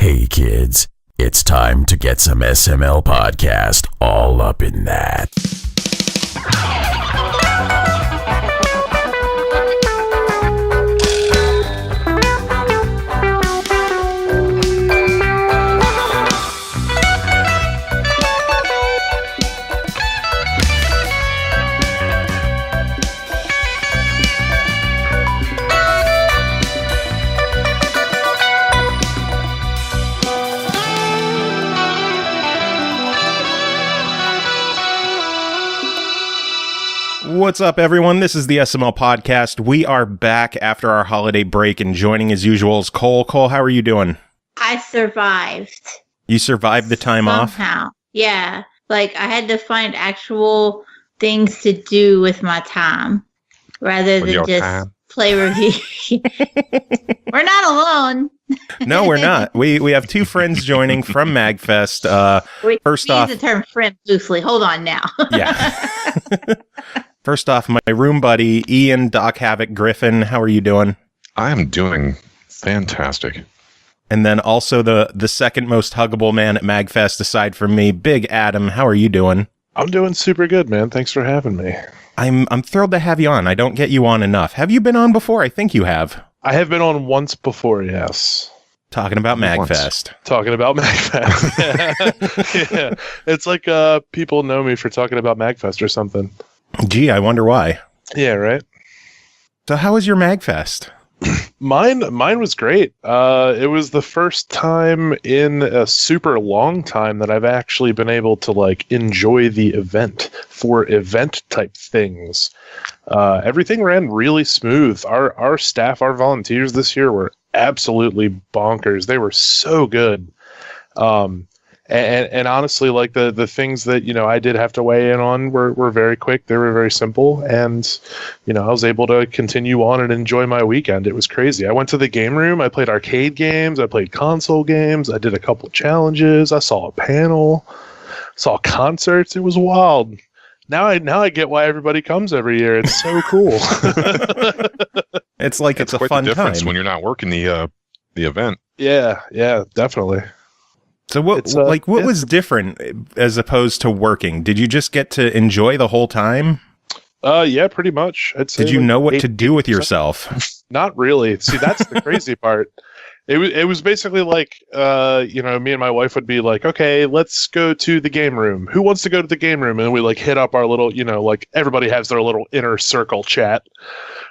Hey kids, it's time to get some SML Podcast all up in that. What's up, everyone? This is the SML Podcast. We are back after our holiday break, and joining as usual is Cole. Cole, how are you doing? I survived. You survived the time off? Somehow. Yeah. Like, I had to find actual things to do with my time rather than just play review. We're not alone. No, we're not. We have two friends joining from MAGFest. First off, use the term friend loosely. Hold on now. Yeah. First off, my room buddy, Ian Doc Havoc Griffin. How are you doing? I am doing fantastic. And then also the second most huggable man at MAGFest aside from me, Big Adam. How are you doing? I'm doing super good, man. Thanks for having me. I'm thrilled to have you on. I don't get you on enough. Have you been on before? I think you have. I have been on once before, yes. Talking about MAGFest. Talking about MAGFest. Yeah. It's like people know me for talking about MAGFest or something. Gee, I wonder why. Yeah, right? So how was your MAGFest? Mine was great. It was the first time in a super long time that I've actually been able to like enjoy the event for event type things. Everything ran really smooth. Our staff, our volunteers this year were absolutely bonkers. They were so good. And honestly, like the things that, I did have to weigh in on were very quick. They were very simple. And, I was able to continue on and enjoy my weekend. It was crazy. I went to the game room. I played arcade games. I played console games. I did a couple challenges. I saw a panel, saw concerts. It was wild. Now I get why everybody comes every year. It's so cool. It's like it's a quite fun the difference time when you're not working the event. Yeah, definitely. So what was different as opposed to working? Did you just get to enjoy the whole time? Yeah, pretty much. Did you know what to do with yourself? Not really. See, that's the crazy part. It was basically like, me and my wife would be like, okay, let's go to the game room. Who wants to go to the game room? And we like hit up our little, like everybody has their little inner circle chat.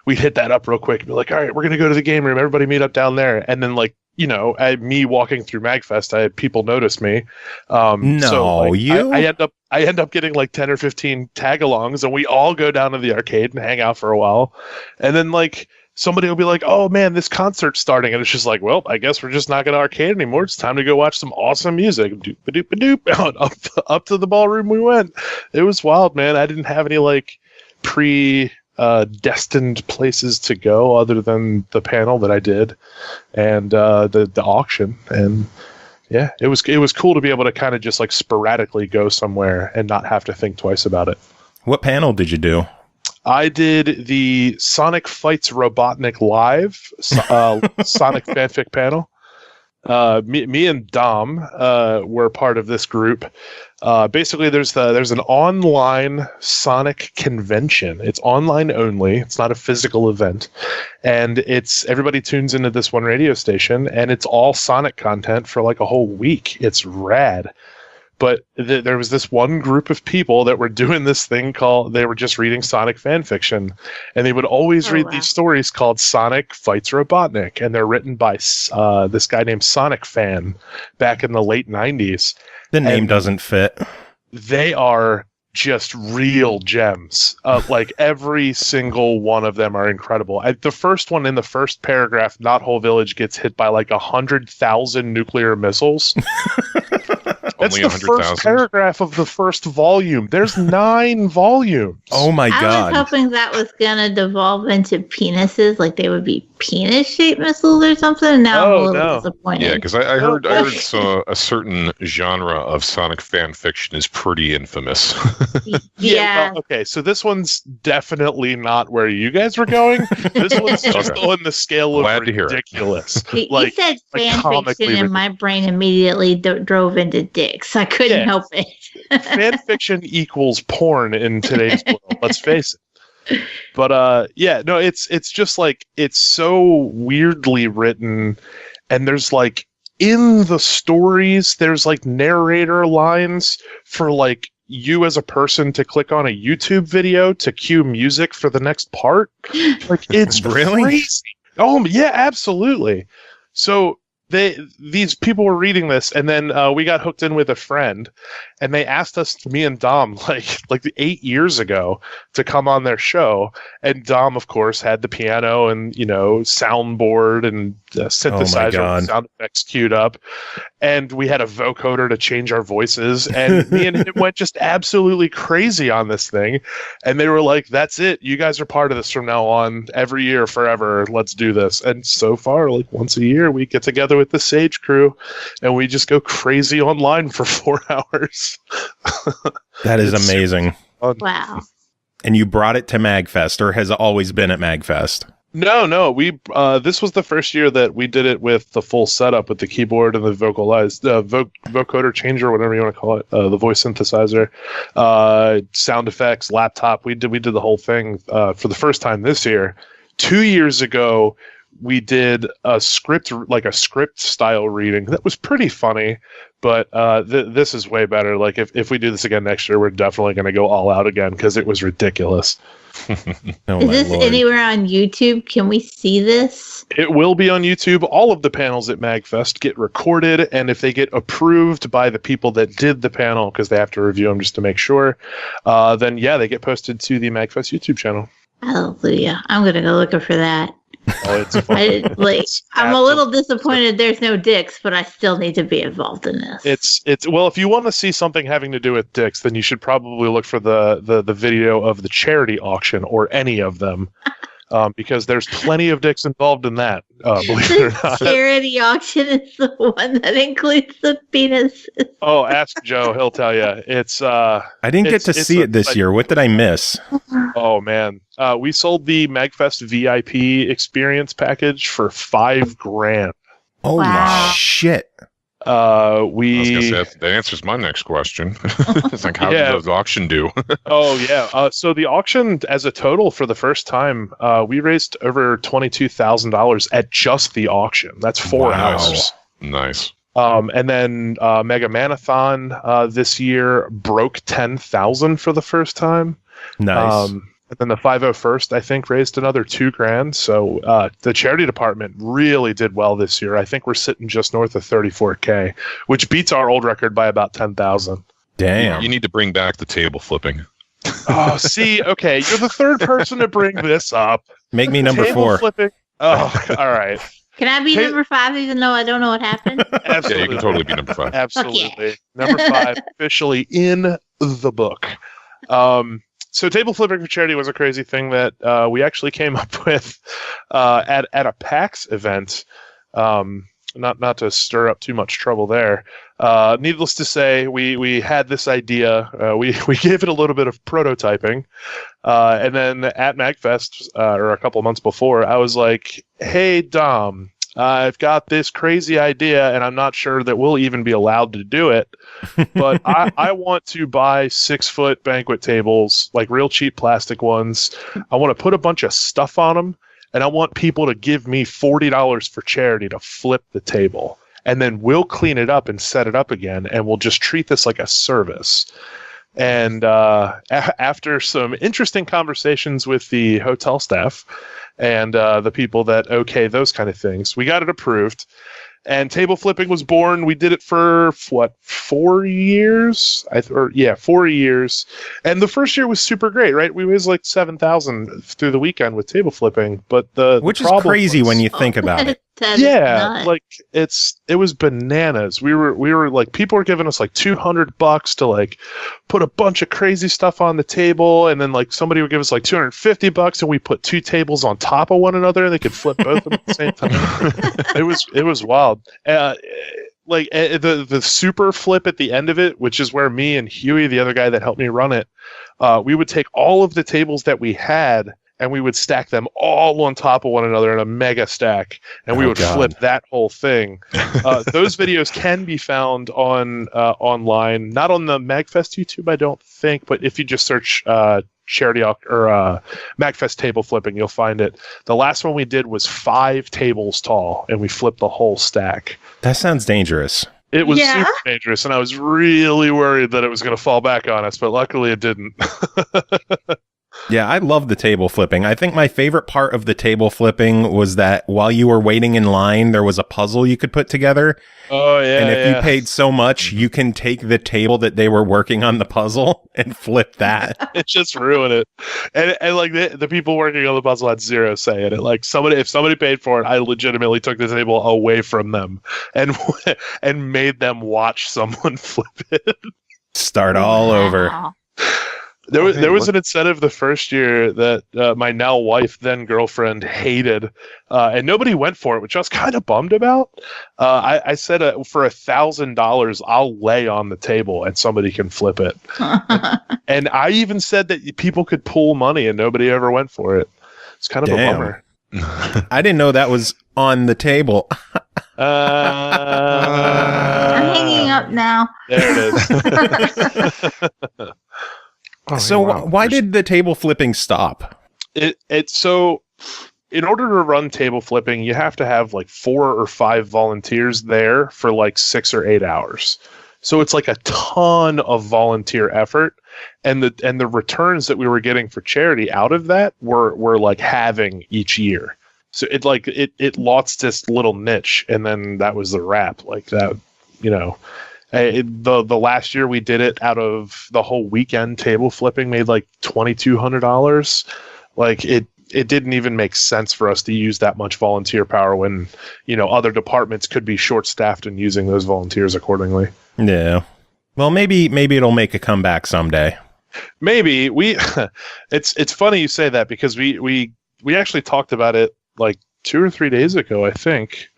We'd hit that up real quick and be like, all right, we're going to go to the game room. Everybody meet up down there. And then like, me walking through MAGFest, I had people notice me. I end up getting like 10 or 15 tag-alongs, and we all go down to the arcade and hang out for a while. And then like somebody will be like, oh man, this concert's starting. And it's just like, well, I guess we're just not going to arcade anymore. It's time to go watch some awesome music. Doop-a-doop-a-doop. Up to the ballroom we went. It was wild, man. I didn't have any like destined places to go other than the panel that I did and the auction. And yeah, it was cool to be able to kind of just like sporadically go somewhere and not have to think twice about it. What panel did you do? I did the Sonic Fights Robotnik Live Sonic fanfic panel. Me and Dom were part of this group. Basically, there's an online Sonic convention. It's online only. It's not a physical event, and everybody tunes into this one radio station, and it's all Sonic content for like a whole week. It's rad. But there was this one group of people that were doing this thing they were just reading Sonic fan fiction, and they would always read these stories called Sonic Fights Robotnik, and they're written by this guy named Sonic Fan back in the late 90s. The name doesn't fit. They are just real gems. Like every single one of them are incredible. The first one in the first paragraph, Not Whole Village gets hit by like 100,000 nuclear missiles. That's Only the 100,000. first paragraph of the first volume. There's 9 volumes. Oh my I god. was hoping that was gonna devolve into penises, like they would be penis-shaped missiles or something. Now I'm a little disappointed. Yeah, because I heard a certain genre of Sonic fan fiction is pretty infamous. Yeah. Well, okay, so this one's definitely not where you guys were going. This one's just on the scale of Glad to hear it. ridiculous. You Like, said fan comically fiction, and my brain immediately drove into dicks. I couldn't help it. fan fiction equals porn in today's world. Let's face it. But it's just like it's so weirdly written, and there's like in the stories there's like narrator lines for like you as a person to click on a YouTube video to cue music for the next part. Like it's Really? crazy. Oh yeah, absolutely. So these people were reading this, and then we got hooked in with a friend, and they asked us, me and Dom, like 8 years ago, to come on their show. And Dom, of course, had the piano and soundboard and synthesizer and sound effects queued up, and we had a vocoder to change our voices. And me and him went just absolutely crazy on this thing. And they were like, "That's it. You guys are part of this from now on. Every year, forever. Let's do this." And so far, like once a year, we get together with the Sage crew, and we just go crazy online for 4 hours. That is amazing. Wow. And you brought it to MAGFest, or has it always been at MAGFest? No. We this was the first year that we did it with the full setup, with the keyboard and the vocoder changer, whatever you want to call it, the voice synthesizer, sound effects, laptop. We did the whole thing for the first time this year. 2 years ago, we did a script style reading that was pretty funny, but this is way better. Like if we do this again next year, we're definitely going to go all out again because it was ridiculous. Oh, is this anywhere on YouTube? Can we see this? It will be on YouTube. All of the panels at MAGFest get recorded, and if they get approved by the people that did the panel, because they have to review them just to make sure, then they get posted to the MAGFest YouTube channel. Hallelujah. I'm going to go looking for that. Oh, it's fun. I'm a little disappointed there's no dicks, but I still need to be involved in this. It's well, if you want to see something having to do with dicks, then you should probably look for the video of the charity auction, or any of them, because there's plenty of dicks involved in that. Believe it or not. Charity auction is the one that includes the penis. Oh, ask Joe; he'll tell you. It's I didn't get to see it this year. What did I miss? Oh man, we sold the MAGFest VIP experience package for $5,000. Oh Wow. shit! I was gonna say, that answers my next question. It's like, how did the auction do? Oh yeah. So the auction, as a total for the first time, we raised over $22,000 at just the auction. That's 4 hours. Nice. And then Mega Manathon this year broke 10,000 for the first time. Nice. And then the 501st, I think, raised another $2,000. So the charity department really did well this year. I think we're sitting just north of $34,000, which beats our old record by about 10,000. Damn. You need to bring back the table flipping. Oh, see, okay, you're the third person to bring this up. Make me number Table 4. Flipping. Oh, all right. Can I be number 5 even though I don't know what happened? Absolutely. Yeah, you can totally be number 5. Absolutely. Number 5, officially in the book. So table flipping for charity was a crazy thing that we actually came up with at a PAX event. Not to stir up too much trouble there. Needless to say, we had this idea. We gave it a little bit of prototyping, and then at MAGFest, or a couple months before, I was like, "Hey Dom, I've got this crazy idea, and I'm not sure that we'll even be allowed to do it, but I want to buy 6-foot banquet tables, like real cheap plastic ones. I want to put a bunch of stuff on them, and I want people to give me $40 for charity to flip the table. And then we'll clean it up and set it up again, and we'll just treat this like a service." And after some interesting conversations with the hotel staff and the people that okay those kind of things, we got it approved. And table flipping was born. We did it for 4 years? 4 years. And the first year was super great, right? We raised like $7,000 through the weekend with table flipping. But which is crazy when you think about it. Yeah, like it was bananas. We were like, people were giving us like $200 to like put a bunch of crazy stuff on the table, and then like somebody would give us like $250 and we put two tables on top of one another and they could flip both of them at the same time. It was wild. Like the super flip at the end of it, which is where me and Huey, the other guy that helped me run it, we would take all of the tables that we had and we would stack them all on top of one another in a mega stack, and we would flip that whole thing. Those videos can be found on online, not on the MAGFest YouTube, I don't think, but if you just search charity or MAGFest table flipping, you'll find it. The last one we did was 5 tables tall, and we flipped the whole stack. That sounds dangerous. It was super dangerous, and I was really worried that it was going to fall back on us, but luckily it didn't. Yeah, I love the table flipping. I think my favorite part of the table flipping was that while you were waiting in line, there was a puzzle you could put together. Oh, yeah. And if you paid so much, you can take the table that they were working on the puzzle and flip that. It just ruined it. And like the people working on the puzzle had zero say in it. Like if somebody paid for it, I legitimately took the table away from them and made them watch someone flip it. Start all over. There was an incentive the first year that my now wife, then girlfriend, hated, and nobody went for it, which I was kind of bummed about. I said for $1,000, I'll lay on the table and somebody can flip it. And I even said that people could pool money, and nobody ever went for it. It's kind of a bummer. I didn't know that was on the table. I'm hanging up now. There it is. So why did the table flipping stop? So in order to run table flipping, you have to have like 4 or 5 volunteers there for like 6 or 8 hours. So it's like a ton of volunteer effort, and the returns that we were getting for charity out of that were like halving each year. So it lost this little niche, and then that was the wrap. Like that, you know. The last year we did it, out of the whole weekend, table flipping made like $2,200. Like it didn't even make sense for us to use that much volunteer power when, you know, other departments could be short staffed and using those volunteers accordingly. Yeah. Well, maybe it'll make a comeback someday. Maybe it's funny you say that, because we actually talked about it like 2 or 3 days ago, I think.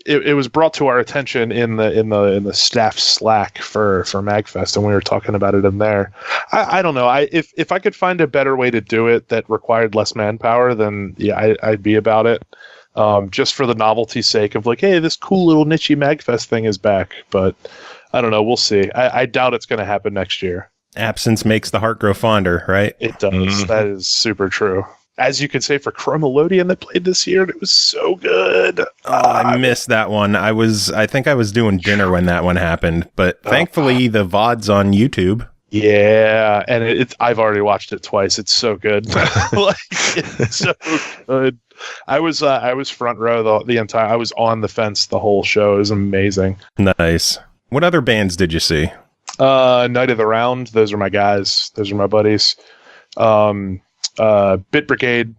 It was brought to our attention in the staff Slack for MAGFest, and we were talking about it in there. I don't know. If I could find a better way to do it that required less manpower, then yeah, I'd be about it. Just for the novelty's sake of like, hey, this cool little niche MAGFest thing is back. But I don't know. We'll see. I doubt it's going to happen next year. Absence makes the heart grow fonder, right? It does. Mm-hmm. That is super true. As you can say for Chromelodian that played this year, it was so good. I missed that one. I think I was doing dinner when that one happened, but thankfully the VOD's on YouTube. Yeah, and I've already watched it twice. It's so good. It's so good. I was front row the entire. I was on the fence the whole show. It was amazing. Nice. What other bands did you see? Night of the Round. Those are my guys. Those are my buddies. Bit Brigade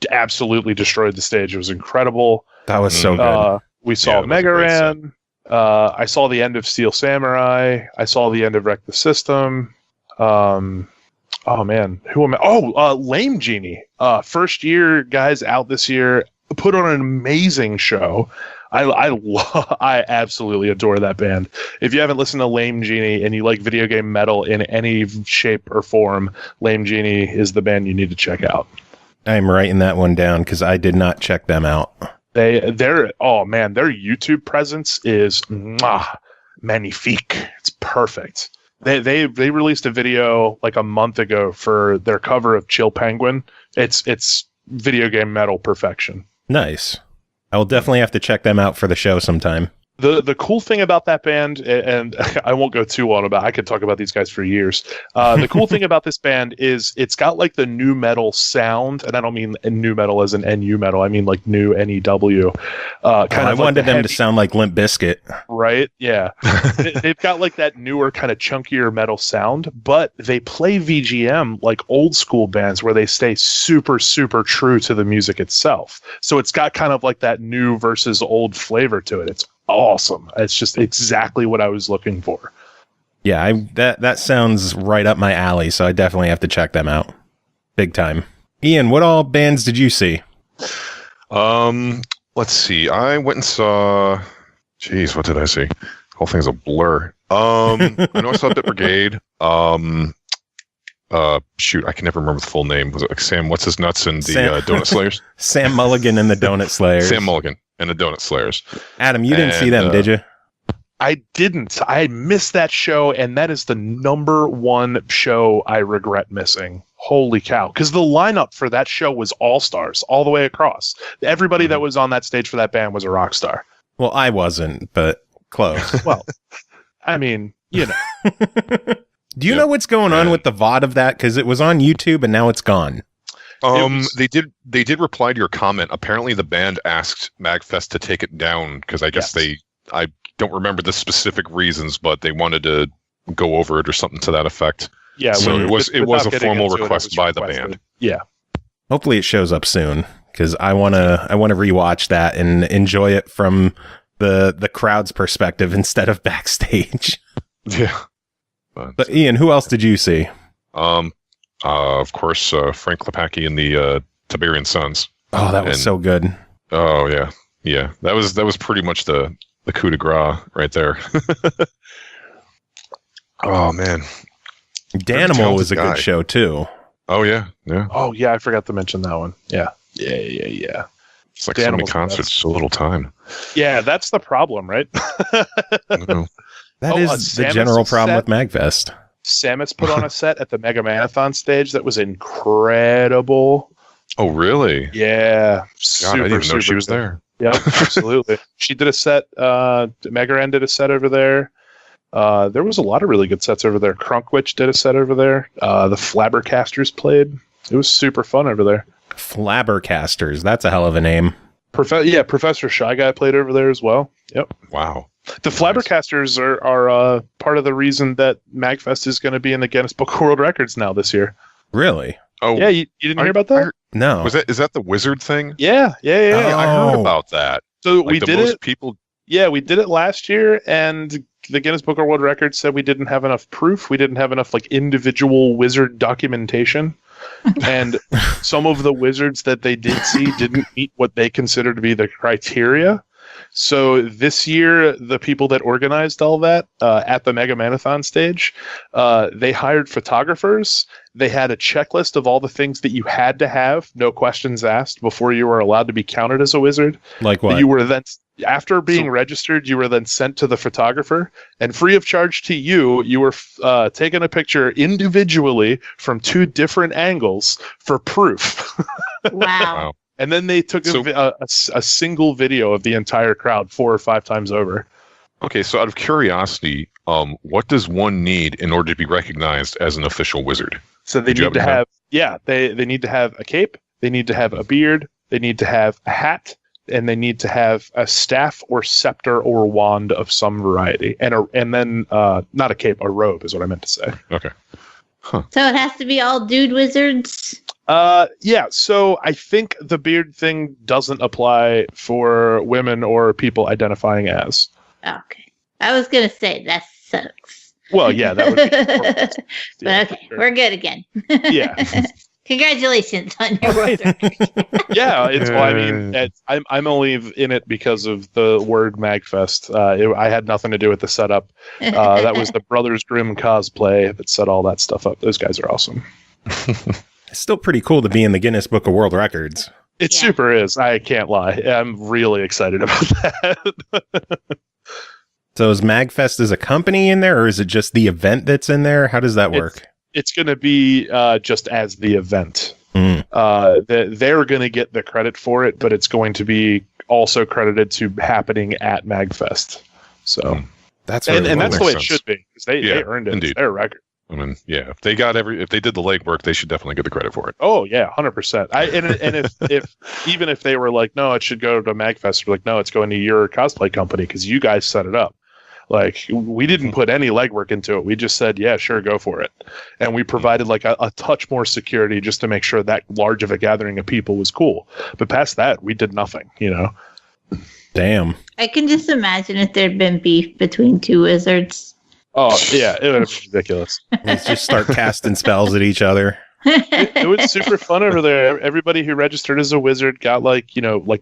absolutely destroyed the stage. It was incredible. That was so good. We saw Mega Ran. I saw the end of Steel Samurai. I saw the end of Wreck the System. Oh man, who am I? Lame Genie. First year guys out this year, put on an amazing show. I absolutely adore that band. If you haven't listened to Lame Genie and you like video game metal in any shape or form, Lame Genie is the band you need to check out. I'm writing that one down because I did not check them out. Their YouTube presence is magnifique. It's perfect. They released a video like a month ago for their cover of Chill Penguin. It's video game metal perfection. Nice. I will definitely have to check them out for the show sometime. The cool thing about that band, and I won't go too on about, I could talk about these guys for years. The cool thing about this band is it's got like the new metal sound, and I don't mean new metal as in NU metal. I mean like new NEW. I wanted them to sound like Limp Bizkit. Right? Yeah. They've got like that newer kind of chunkier metal sound, but they play VGM like old school bands where they stay super, super true to the music itself. So it's got kind of like that new versus old flavor to it. It's awesome. It's just exactly what I was looking for. Yeah, that sounds right up my alley, so I definitely have to check them out. Big time. Ian, what all bands did you see? Let's see. I went and saw... Jeez, what did I see? The whole thing's a blur. I know I saw Bit Brigade. Shoot, I can never remember the full name. Was it like Sam What's His Nuts and the Donut Slayers? Sam Mulligan and the Donut Slayers. Sam Mulligan and the Donut Slayers. Adam, you didn't see them, did you? I didn't. I missed that show, and that is the number one show I regret missing. Holy cow. Because the lineup for that show was all-stars all the way across. Everybody that was on that stage for that band was a rock star. Well, I wasn't, but close. Well, I mean, you know. Do you know what's going on with the VOD of that? Because it was on YouTube, and now it's gone. They did reply to your comment. Apparently, the band asked MAGFest to take it down because I guess I don't remember the specific reasons, but they wanted to go over it or something to that effect. Yeah, so it was a formal request by the band. Yeah. Hopefully, it shows up soon because I wanna rewatch that and enjoy it from the crowd's perspective instead of backstage. Yeah. But Ian, who else did you see? Of course, Frank Klepacki and the Tiberian Sons. Oh, that was so good. Oh yeah, yeah. That was pretty much the coup de grace right there. Oh man, Danimal was a good show too. Oh yeah, yeah. Oh yeah, I forgot to mention that one. Yeah. It's like so many concerts, so little time. Yeah, that's the problem, right? That is the general problem with MAGFest. Samus put on a set at the Mega Manathon stage that was incredible. Oh, really? Yeah. God, I didn't even know she was there. Yeah, absolutely. She did a set. Megaran did a set over there. There was a lot of really good sets over there. Crunkwitch did a set over there. The Flabbercasters played. It was super fun over there. Flabbercasters. That's a hell of a name. Professor Shy Guy played over there as well. Yep. Wow. The Flabbercasters are part of the reason that MAGFest is going to be in the Guinness Book of World Records now this year. Really? Oh, yeah. You didn't hear about that? No. Is that the wizard thing? Yeah. I heard about that. So we did it. Yeah, we did it last year, and the Guinness Book of World Records said we didn't have enough proof. We didn't have enough individual wizard documentation. And some of the wizards that they did see didn't meet what they consider to be the criteria. So this year, the people that organized all that at the Mega Manathon stage, they hired photographers. They had a checklist of all the things that you had to have, no questions asked, before you were allowed to be counted as a wizard. Like what? You were then, after being registered, you were then sent to the photographer, and free of charge to you, you were taking a picture individually from 2 different angles for proof. Wow. And then they took a single video of the entire crowd 4 or 5 times over. Okay, so out of curiosity, what does one need in order to be recognized as an official wizard? So they need to have, they need to have a cape, they need to have a beard, they need to have a hat, and they need to have a staff or scepter or wand of some variety. And then not a cape, a robe is what I meant to say. Okay. Huh. So it has to be all dude wizards? Yeah, so I think the beard thing doesn't apply for women or people identifying as. Okay. I was going to say, that sucks. Well, yeah, that would be but okay, we're good again. Yeah. Congratulations on your world record. Yeah, I'm only in it because of the word MAGFest. I had nothing to do with the setup. That was the Brothers Grimm cosplay that set all that stuff up. Those guys are awesome. It's still pretty cool to be in the Guinness Book of World Records. It super is. I can't lie. I'm really excited about that. So is MAGFest as a company in there, or is it just the event that's in there? How does that work? It's going to be just as the event. Mm. They're going to get the credit for it, but it's going to be also credited to happening at MAGFest. So that's and that's the way it should be, because they earned it. Indeed. It's their record. I mean, yeah, if they did the legwork, they should definitely get the credit for it. Oh yeah, 100%. And if even if they were like, no, it should go to MAGFest, we're like, no, it's going to your cosplay company because you guys set it up. Like, we didn't put any legwork into it. We just said, yeah, sure, go for it. And we provided like a touch more security just to make sure that large of a gathering of people was cool. But past that, we did nothing, you know? Damn. I can just imagine if there'd been beef between two wizards. Oh, yeah, it would have been ridiculous. Let's just start casting spells at each other. It was super fun over there. Everybody who registered as a wizard got like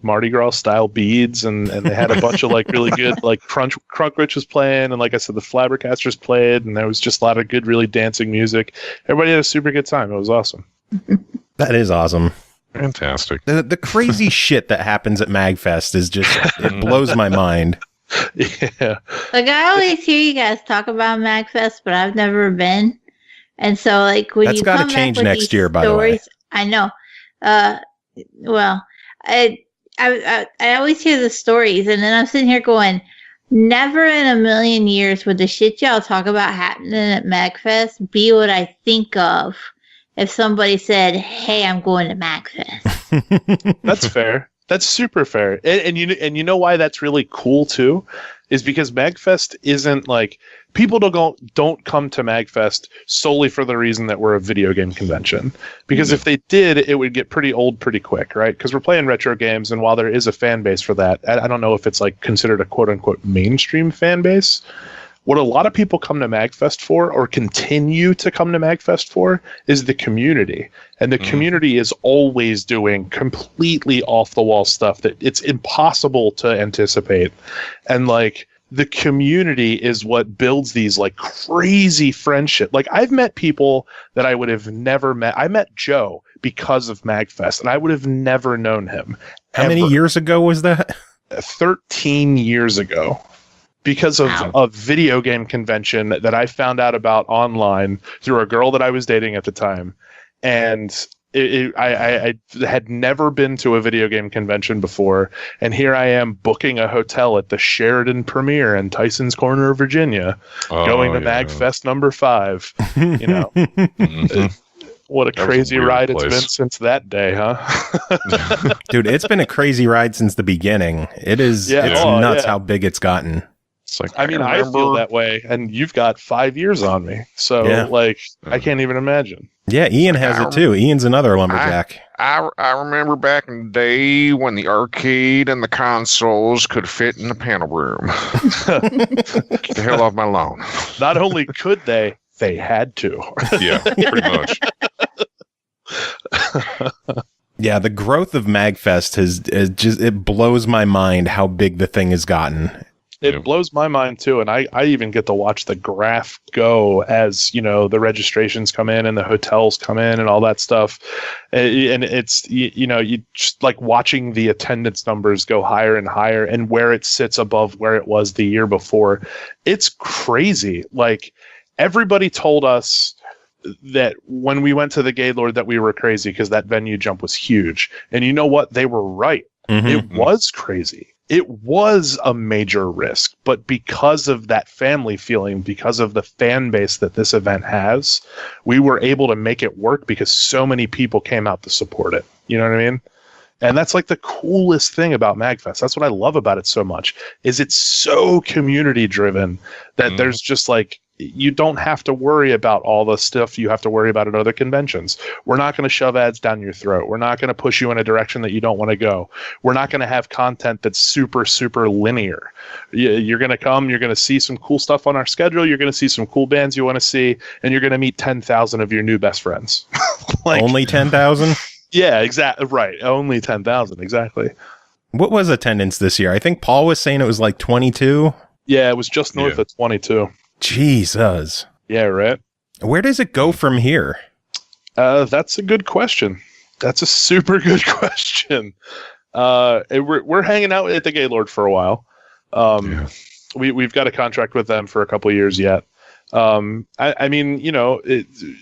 Mardi Gras style beads, and they had a bunch of like really good like Crunkrich was playing, and like I said, the Flabbergasters played, and there was just a lot of good, really dancing music. Everybody had a super good time. It was awesome. That is awesome. Fantastic. The crazy shit that happens at MAGFest is just, it blows my mind. Yeah. Like, I always hear you guys talk about MAGFest, but I've never been. And so, like, when That's you gotta come change back with next these year, by the way. stories, I know. Well, I always hear the stories, and then I'm sitting here going, never in a million years would the shit y'all talk about happening at MAGFest be what I think of if somebody said, hey, I'm going to MAGFest. That's fair. That's super fair. And you know why that's really cool too, is because MAGFest isn't like, people don't come to MAGFest solely for the reason that we're a video game convention. Because if they did, it would get pretty old pretty quick, right? Because we're playing retro games, and while there is a fan base for that, I don't know if it's like considered a quote unquote mainstream fan base. What a lot of people come to MAGFest for, or continue to come to MAGFest for, is the community. And the community is always doing completely off-the-wall stuff that it's impossible to anticipate. And, like, the community is what builds these, like, crazy friendship. Like, I've met people that I would have never met. I met Joe because of MAGFest, and I would have never known him. How many years ago was that? 13 years ago. Because of a video game convention that I found out about online through a girl that I was dating at the time. And I had never been to a video game convention before. And here I am booking a hotel at the Sheridan Premier in Tyson's Corner, Virginia, going to MAGFest number 5. You know, what a crazy ride it's been since that day, huh? Dude, it's been a crazy ride since the beginning. It's nuts how big it's gotten. It's like, I feel that way, and you've got 5 years on me, so I can't even imagine. Yeah, Ian has it too. Ian's another lumberjack. I remember back in the day when the arcade and the consoles could fit in the panel room. Get the hell off my lawn. Not only could they had to. Yeah, pretty much. Yeah, the growth of MAGFest it blows my mind how big the thing has gotten. It blows my mind too, and I even get to watch the graph go as, you know, the registrations come in and the hotels come in and all that stuff. And it's, you just like watching the attendance numbers go higher and higher, and where it sits above where it was the year before. It's crazy. Like, everybody told us that when we went to the Gaylord that we were crazy because that venue jump was huge. And you know what? They were right. It was crazy. It was a major risk, but because of that family feeling, because of the fan base that this event has, we were able to make it work because so many people came out to support it. You know what I mean? And that's like the coolest thing about MAGFest. That's what I love about it so much, is it's so community driven that there's just like, you don't have to worry about all the stuff you have to worry about at other conventions. We're not going to shove ads down your throat. We're not going to push you in a direction that you don't want to go. We're not going to have content that's super, super linear. You're going to come, you're going to see some cool stuff on our schedule. You're going to see some cool bands you want to see, and you're going to meet 10,000 of your new best friends. Only 10,000? Yeah, exactly. Right. Only 10,000. Exactly. What was attendance this year? I think Paul was saying it was like 22. Yeah, it was just north of 22. Jesus. Yeah, right. Where does it go from here? That's a good question. That's a super good question. We're hanging out at the Gaylord for a while. We've got a contract with them for a couple of years yet. I mean, you know,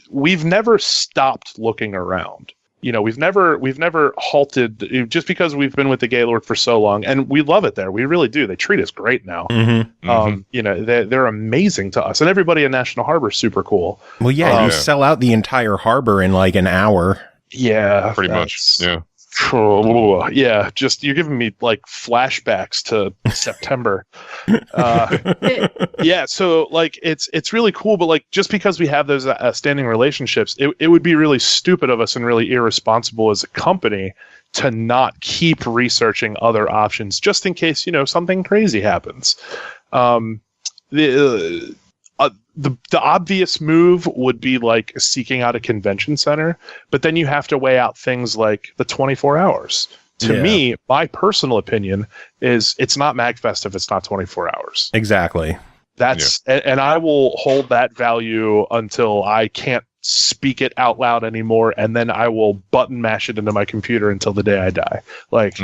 we've never stopped looking around. we've never halted just because we've been with the Gaylord for so long, and we love it there. We really do. They treat us great now. They're amazing to us, and everybody in National Harbor is super cool. Well, you sell out the entire harbor in like an hour. Yeah, pretty much. Yeah. Yeah, just you're giving me like flashbacks to September. Yeah, so like it's really cool, but like just because we have those standing relationships, it would be really stupid of us and really irresponsible as a company to not keep researching other options just in case something crazy happens. The obvious move would be like seeking out a convention center, but then you have to weigh out things like the 24 hours. To me, my personal opinion is it's not MAGFest if it's not 24 hours. Exactly. And I will hold that value until I can't speak it out loud anymore, and then I will button mash it into my computer until the day I die. Like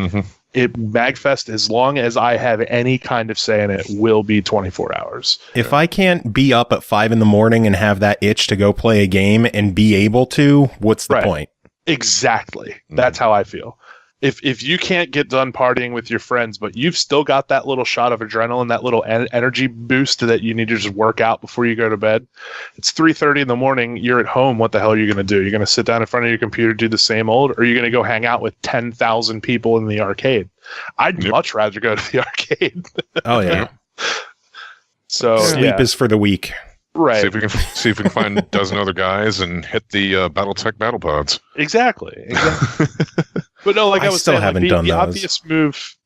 MAGFest, as long as I have any kind of say in it, will be 24 hours. If I can't be up at 5 a.m. and have that itch to go play a game and be able to, what's the point? Exactly. That's how I feel. If you can't get done partying with your friends, but you've still got that little shot of adrenaline, that little energy boost that you need to just work out before you go to bed, it's 3:30 in the morning, you're at home, what the hell are you going to do? You're going to sit down in front of your computer, do the same old, or are you going to go hang out with 10,000 people in the arcade? I'd much rather go to the arcade. Oh, yeah. So sleep is for the weak. Right. See if we can find a dozen other guys and hit the BattleTech battle pods. Exactly. But no, like I was saying, haven't done the those.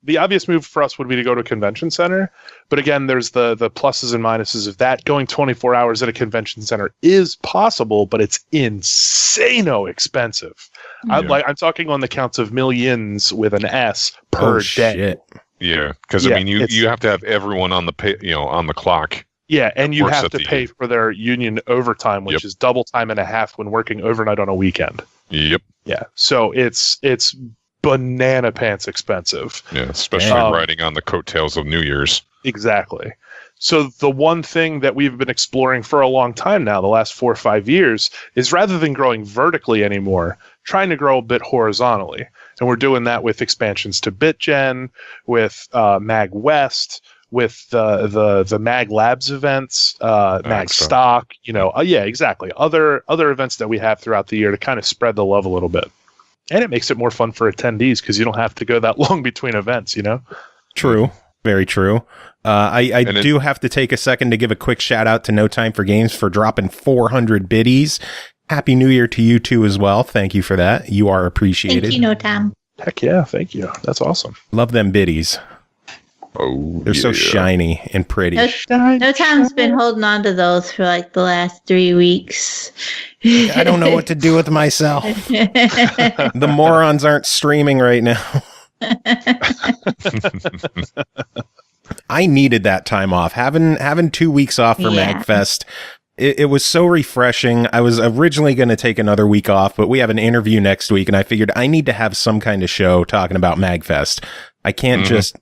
The obvious move for us would be to go to a convention center. But again, there's the pluses and minuses of that. Going 24 hours at a convention center is possible, but it's insano expensive. I'm talking on the counts of millions with an S per day. Shit. Yeah, because you have to have everyone on the on the clock. Yeah, and you have to pay for their union overtime, which is double time and a half when working overnight on a weekend. Yep. Yeah, so it's banana pants expensive. Yeah, especially riding on the coattails of New Year's. Exactly. So the one thing that we've been exploring for a long time now, the last 4 or 5 years, is rather than growing vertically anymore, trying to grow a bit horizontally. And we're doing that with expansions to BitGen, with MAGWest, with the Mag Labs events, Mag Stock, exactly. Other events that we have throughout the year to kind of spread the love a little bit. And it makes it more fun for attendees because you don't have to go that long between events, True. Very true. I do have to take a second to give a quick shout out to No Time for Games for dropping 400 biddies. Happy New Year to you too as well. Thank you for that. You are appreciated. Thank you, No Time. Heck yeah, thank you. That's awesome. Love them biddies. Oh, they're so shiny and pretty. No Time's been holding on to those for like the last 3 weeks. I don't know what to do with myself. The morons aren't streaming right now. I needed that time off. Having 2 weeks off for MAGFest. It was so refreshing. I was originally going to take another week off, but we have an interview next week, and I figured I need to have some kind of show talking about MAGFest. I can't just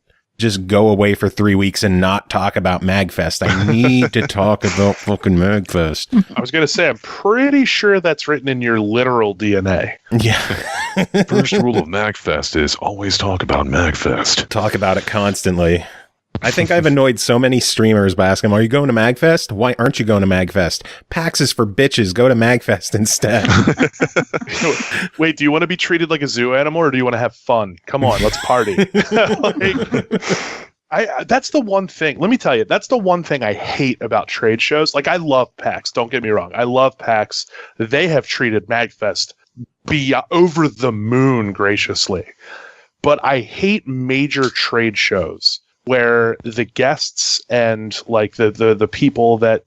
go away for 3 weeks and not talk about MAGFest. I need to talk about fucking MAGFest. I was going to say, I'm pretty sure that's written in your literal DNA. Yeah. First rule of MAGFest is always talk about MAGFest. Talk about it constantly. I think I've annoyed so many streamers by asking them, are you going to MAGFest? Why aren't you going to MAGFest? PAX is for bitches. Go to MAGFest instead. Wait, do you want to be treated like a zoo animal or do you want to have fun? Come on, let's party. That's the one thing. Let me tell you, that's the one thing I hate about trade shows. Like, I love PAX. Don't get me wrong. I love PAX. They have treated MAGFest over the moon graciously. But I hate major trade shows where the guests and like the people that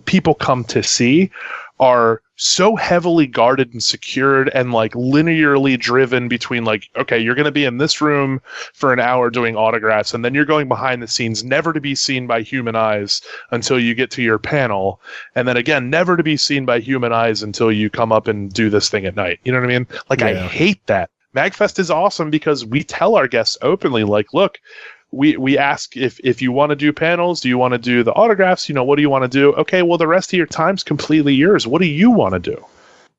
people come to see are so heavily guarded and secured and like linearly driven between like, okay, you're going to be in this room for an hour doing autographs and then you're going behind the scenes, never to be seen by human eyes until you get to your panel, and then again never to be seen by human eyes until you come up and do this thing at night. You know what I mean? Like, I hate that. MAGFest is awesome because we tell our guests openly, like, look, we ask if you want to do panels, do you want to do the autographs? What do you want to do? Okay, well, the rest of your time's completely yours. What do you want to do?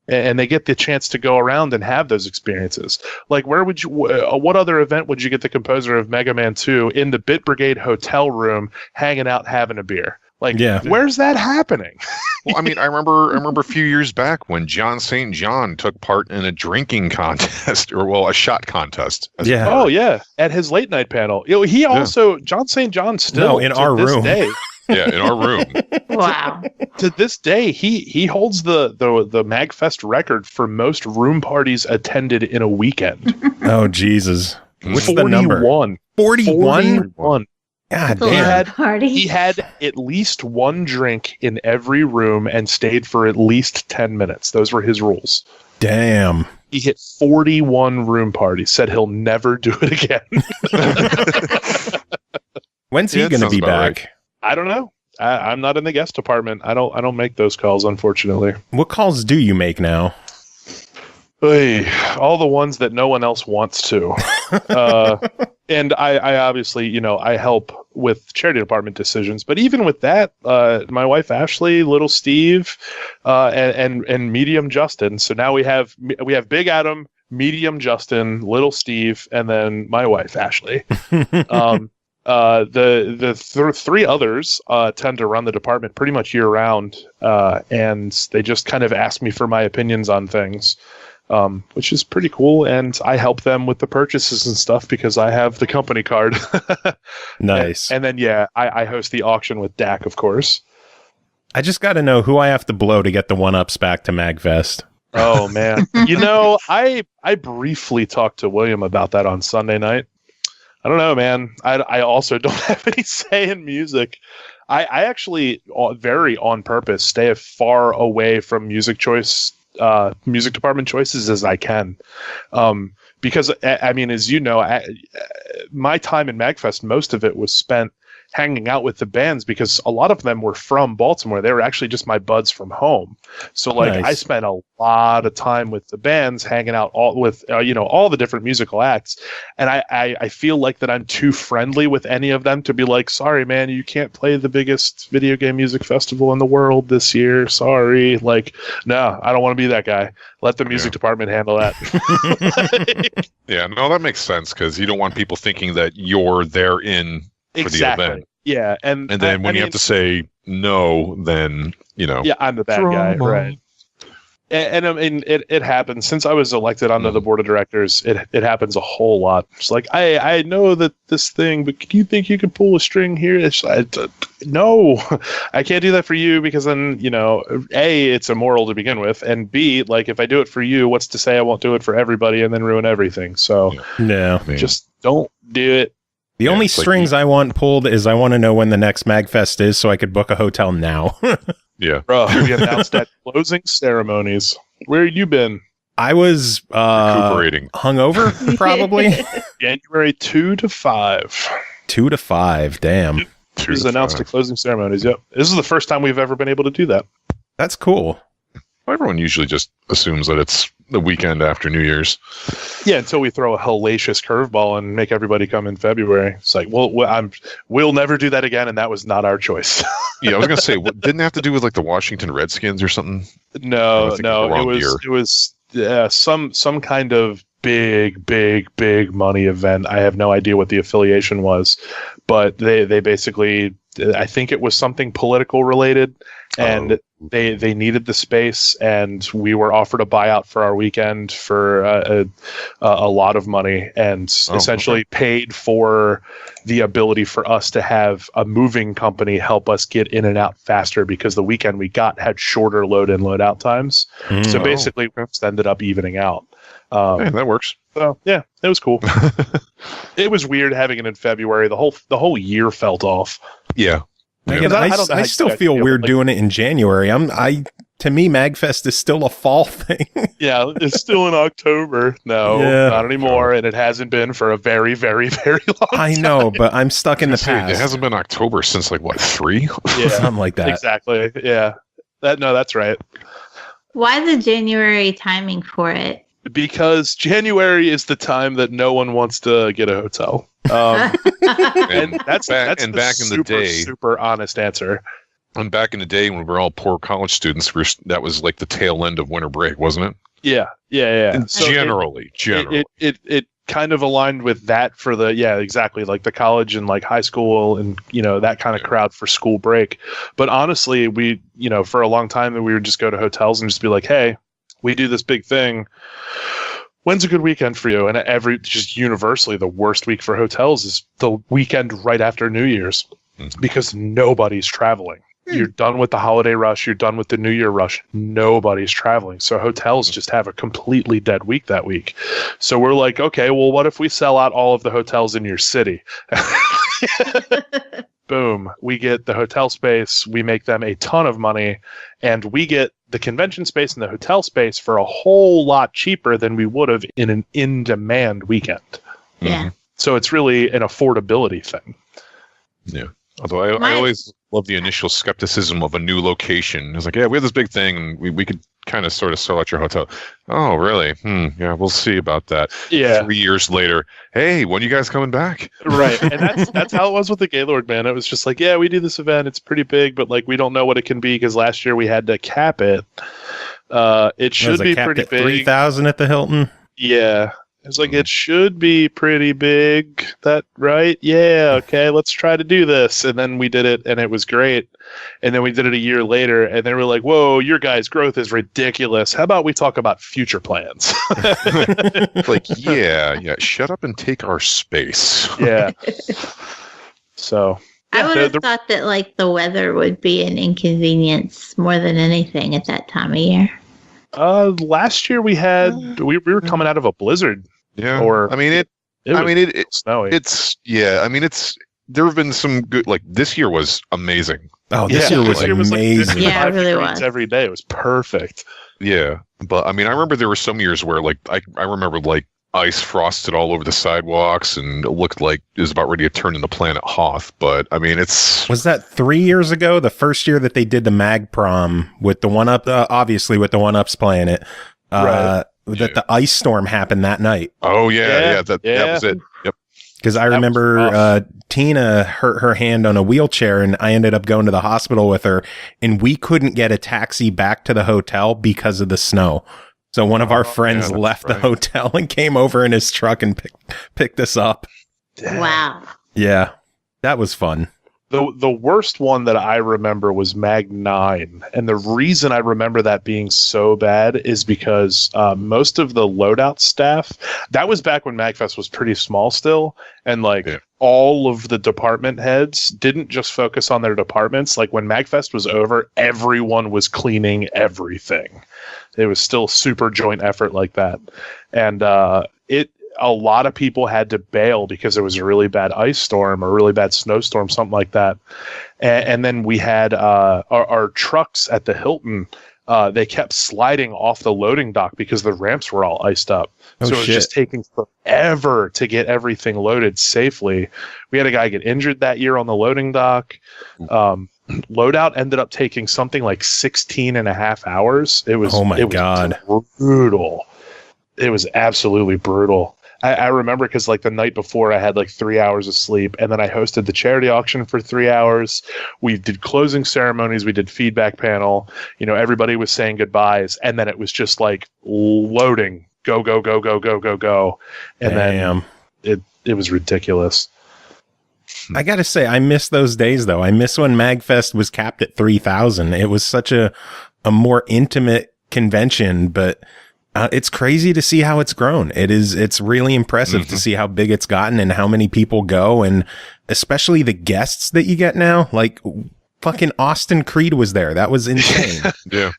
and they get the chance to go around and have those experiences. Like, what other event would you get the composer of Mega Man 2 in the Bit Brigade hotel room hanging out having a beer? Like, where's that happening? Well, I mean, I remember a few years back when John St. John took part in a drinking contest, or a shot contest. At his late night panel. He also John St. John still in our room. Day, in our room. Wow. To this day, he holds the MAGFest record for most room parties attended in a weekend. Oh Jesus! What's 41. the number? 41. 41. God damn. He had at least one drink in every room and stayed for at least 10 minutes. Those were his rules. Damn. He hit 41 room parties, said he'll never do it again. When's he going to be back? Right. I don't know. I'm not in the guest department. I don't make those calls, unfortunately. What calls do you make now? All the ones that no one else wants to. And I obviously, I help with charity department decisions. But even with that, my wife Ashley, little Steve, and medium Justin. So now we have Big Adam, medium Justin, little Steve, and then my wife Ashley. The three others tend to run the department pretty much year round, and they just kind of ask me for my opinions on things. Which is pretty cool, and I help them with the purchases and stuff because I have the company card. Nice. And then, I host the auction with Dak, of course. I just got to know who I have to blow to get the 1-ups back to MAGFest. Oh, man. I briefly talked to William about that on Sunday night. I don't know, man. I also don't have any say in music. I actually, very on purpose, stay as far away from music department choices as I can, because I mean, as you know, my time in MAGFest, most of it was spent hanging out with the bands because a lot of them were from Baltimore. They were actually just my buds from home. So Nice. I spent a lot of time with the bands, hanging out all the different musical acts. And I feel like that I'm too friendly with any of them to be like, sorry, man, you can't play the biggest video game music festival in the world this year. Sorry. Like, no, I don't want to be that guy. Let the music department handle that. Yeah, no, that makes sense because you don't want people thinking that you're therein for the event. Yeah, and then when you have to say no, then yeah, I'm the bad guy, right? And I mean, it happens since I was elected onto the board of directors. It happens a whole lot. It's like I know that this thing, but do you think you could pull a string here? No, I can't do that for you because then A, it's immoral to begin with, and B, like if I do it for you, what's to say I won't do it for everybody and then ruin everything? So just don't do it. The only strings I want pulled is I want to know when the next MAGFest is so I could book a hotel now. Yeah. Bro, we announced at closing ceremonies. Where you been? I was recuperating. Hungover, probably. January 2 to 5. 2 to 5, damn. It was announced at closing ceremonies, yep. This is the first time we've ever been able to do that. That's cool. Everyone usually just assumes that it's the weekend after New Year's. Yeah, until we throw a hellacious curveball and make everybody come in February. It's like, we'll never do that again, and that was not our choice. Yeah, I was gonna say, didn't it have to do with like the Washington Redskins or something? No, it was some kind of big money event. I have no idea what the affiliation was, but they basically, I think it was something political related, and they needed the space, and we were offered a buyout for our weekend for a lot of money, and essentially paid for the ability for us to have a moving company help us get in and out faster because the weekend we got had shorter load in load out times. So basically, we ended up evening out. Yeah, that works. So yeah, it was cool. It was weird having it in February. The whole year felt off. Yeah. Again, I still feel weird doing it in January. To me, MAGFest is still a fall thing. Yeah, it's still in October. No, not anymore, and it hasn't been for a very, very, very long time. I know, but I'm stuck in the past. It hasn't been October since 3? Yeah, something like that. Exactly. Yeah, that's right. Why the January timing for it? Because January is the time that no one wants to get a hotel. And that's back in the day, super honest answer. And back in the day when we were all poor college students, that was like the tail end of winter break, wasn't it? Yeah. So generally. It kind of aligned with that for exactly, like the college and like high school and, that kind of crowd for school break. But honestly, we, for a long time we would just go to hotels and just be like, hey, we do this big thing. When's a good weekend for you? And just universally, the worst week for hotels is the weekend right after New Year's, because nobody's traveling. You're done with the holiday rush. You're done with the New Year rush. Nobody's traveling. So hotels just have a completely dead week that week. So we're like, okay, well, what if we sell out all of the hotels in your city? Boom. We get the hotel space. We make them a ton of money. And we get the convention space and the hotel space for a whole lot cheaper than we would have in an in-demand weekend. Yeah. So it's really an affordability thing. Yeah. Although I always love the initial skepticism of a new location. It's like, yeah, we have this big thing, and we could kind of sort of sell out your hotel. Oh, really? Yeah, we'll see about that. Yeah. 3 years later, hey, when are you guys coming back? Right, and that's how it was with the Gaylord, man. It was just like, yeah, we do this event. It's pretty big, but like we don't know what it can be because last year we had to cap it. It should be pretty big. 3,000 at the Hilton. Yeah. It's like, it should be pretty big. That right? Yeah, okay, let's try to do this. And then we did it, and it was great. And then we did it a year later, and they were like, whoa, your guys' growth is ridiculous. How about we talk about future plans? Like, yeah, shut up and take our space. Yeah. So... I would have thought that like the weather would be an inconvenience more than anything at that time of year. Last year we were coming out of a blizzard. Yeah. Or it's snowy. There have been some good, like this year was amazing. Oh, this year was amazing. Like, yeah, it really was. Every day it was perfect. Yeah. But I remember there were some years where like I remember like ice frosted all over the sidewalks and it looked like it was about ready to turn into Planet Hoth. But was that 3 years ago? The first year that they did the Mag Prom with the one up, obviously with the one ups playing it, right. That the ice storm happened that night. Oh yeah. That was it. Yep. Because I remember Tina hurt her hand on a wheelchair and I ended up going to the hospital with her and we couldn't get a taxi back to the hotel because of the snow. So one of our friends left the hotel and came over in his truck and picked us up. Wow. Yeah, that was fun. The worst one that I remember was Mag 9. And the reason I remember that being so bad is because most of the loadout staff, that was back when MAGFest was pretty small still. And all of the department heads didn't just focus on their departments. Like when MAGFest was over, everyone was cleaning everything. It was still super joint effort like that. And a lot of people had to bail because there was a really bad ice storm or a really bad snowstorm, something like that. And then we had our trucks at the Hilton. They kept sliding off the loading dock because the ramps were all iced up. So it was just taking forever to get everything loaded safely. We had a guy get injured that year on the loading dock. Loadout ended up taking something like 16 and a half hours. It was, God, brutal. It was absolutely brutal. I remember because the night before I had 3 hours of sleep and then I hosted the charity auction for 3 hours. We did closing ceremonies. We did feedback panel. Everybody was saying goodbyes. And then it was just loading, go. And then it was ridiculous. I got to say, I miss those days though. I miss when MAGFest was capped at 3,000. It was such a more intimate convention, but it's crazy to see how it's grown. It's really impressive to see how big it's gotten and how many people go, and especially the guests that you get now. Like fucking Austin Creed was there. That was insane.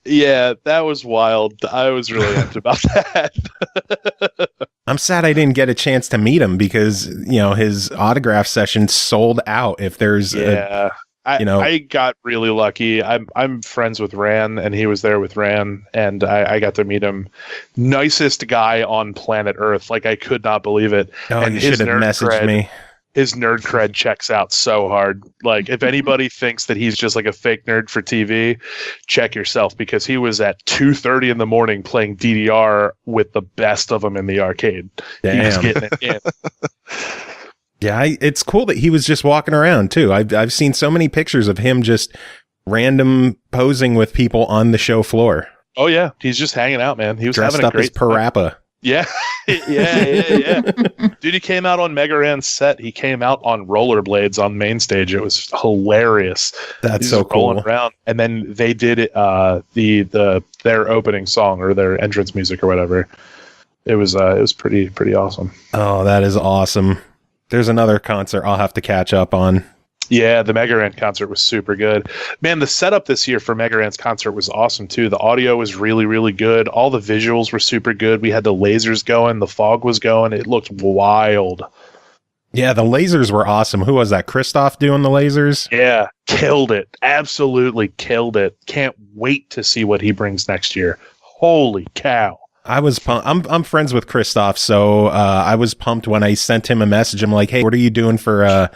Yeah, that was wild. I was really amped about that. I'm sad I didn't get a chance to meet him because his autograph session sold out. If there's I got really lucky. I'm friends with Ran, and he was there with Ran, and I got to meet him. Nicest guy on planet Earth. I could not believe it. Oh, and you should have messaged me. His nerd cred checks out so hard. If anybody thinks that he's just a fake nerd for TV, check yourself, because he was at 2:30 in the morning playing DDR with the best of them in the arcade. Damn. He was getting it in. Yeah, it's cool that he was just walking around too. I've seen so many pictures of him just random posing with people on the show floor. Oh yeah, he's just hanging out, man. He was dressed having a up great as Parappa. Yeah. yeah. Dude, he came out on Mega Ran's set. He came out on rollerblades on main stage. It was hilarious. That's so cool. Rolling around. And then they did their opening song or their entrance music or whatever. It was pretty awesome. Oh, that is awesome. There's another concert I'll have to catch up on. Yeah, the Mega Ran concert was super good. Man, the setup this year for Mega Ran's concert was awesome too. The audio was really, really good. All the visuals were super good. We had the lasers going. The fog was going. It looked wild. Yeah, the lasers were awesome. Who was that? Christoph doing the lasers? Yeah, killed it. Absolutely killed it. Can't wait to see what he brings next year. Holy cow. I was pumped. I'm friends with Christoph, so I was pumped when I sent him a message. I'm like, hey, what are you doing for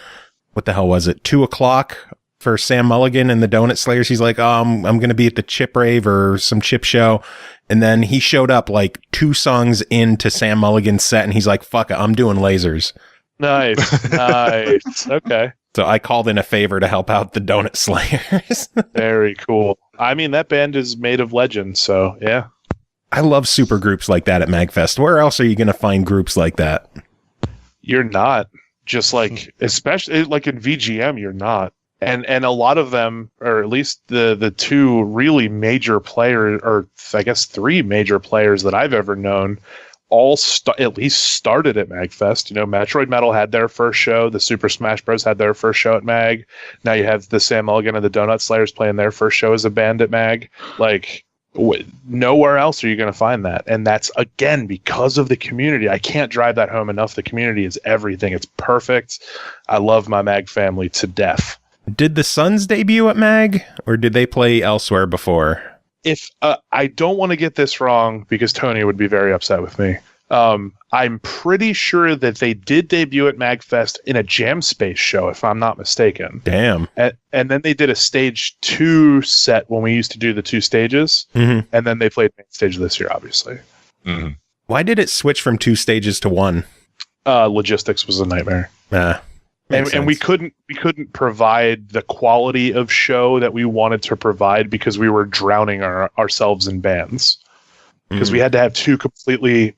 what the hell was it? 2:00 for Sam Mulligan and the Donut Slayers. He's like, I'm going to be at the Chip Rave or some chip show. And then he showed up like 2 songs into Sam Mulligan's set and he's like, fuck it, I'm doing lasers. Nice. Nice. Okay. So I called in a favor to help out the Donut Slayers. Very cool. I mean, that band is made of legends. So yeah. I love super groups like that at MAGFest. Where else are you going to find groups like that? You're not. Just like, especially like in VGM, you're not. And a lot of them, or at least the 2 really major players, or I guess 3 major players that I've ever known, all at least started at MAGFest. You know, Metroid Metal had their first show. The Super Smash Bros. Had their first show at MAG. Now you have the Sam Mulligan and the Donut Slayers playing their first show as a band at MAG. Like, nowhere else are you going to find that. And that's, again, because of the community. I can't drive that home enough. The community is everything. It's perfect. I love my MAG family to death. Did the Suns debut at MAG, or did they play elsewhere before? If I don't want to get this wrong, because Tony would be very upset with me. I'm pretty sure that they did debut at MAGFest in a Jam Space show, if I'm not mistaken. Damn. And then they did a stage 2 set when we used to do the 2 stages. Mm-hmm. And then they played main stage this year, obviously. Mm-hmm. Why did it switch from 2 stages to 1? Logistics was a nightmare. And we couldn't provide the quality of show that we wanted to provide because we were drowning ourselves in bands. Because we had to have 2 completely,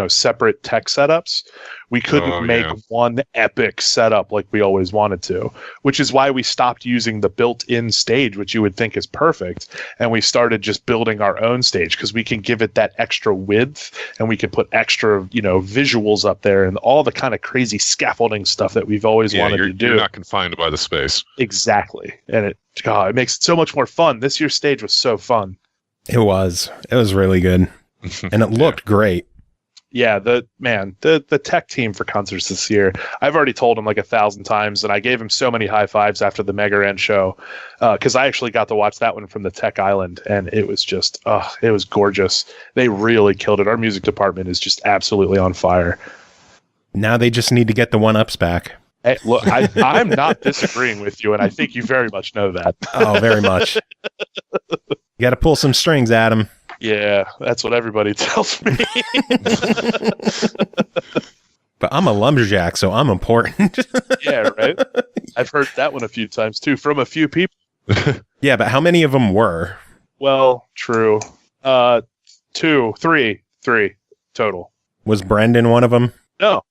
separate tech setups. We couldn't make one epic setup like we always wanted to, which is why we stopped using the built-in stage, which you would think is perfect. And we started just building our own stage because we can give it that extra width and we can put extra, visuals up there and all the kind of crazy scaffolding stuff that we've always wanted to do. You're not confined by the space. Exactly. And it makes it so much more fun. This year's stage was so fun. It was really good. And it looked great. Yeah, the tech team for concerts this year, I've already told him like 1,000 times, and I gave him so many high fives after the Mega Ran show, because I actually got to watch that one from the Tech Island, and it was just, it was gorgeous. They really killed it. Our music department is just absolutely on fire. Now they just need to get the 1-ups back. Hey, look, I'm not disagreeing with you, and I think you very much know that. Oh, very much. You got to pull some strings, Adam. Yeah, that's what everybody tells me. But I'm a lumberjack, so I'm important. Yeah, right? I've heard that one a few times, too, from a few people. Yeah, but how many of them were? Well, true. 2, 3 total. Was Brendan one of them? No.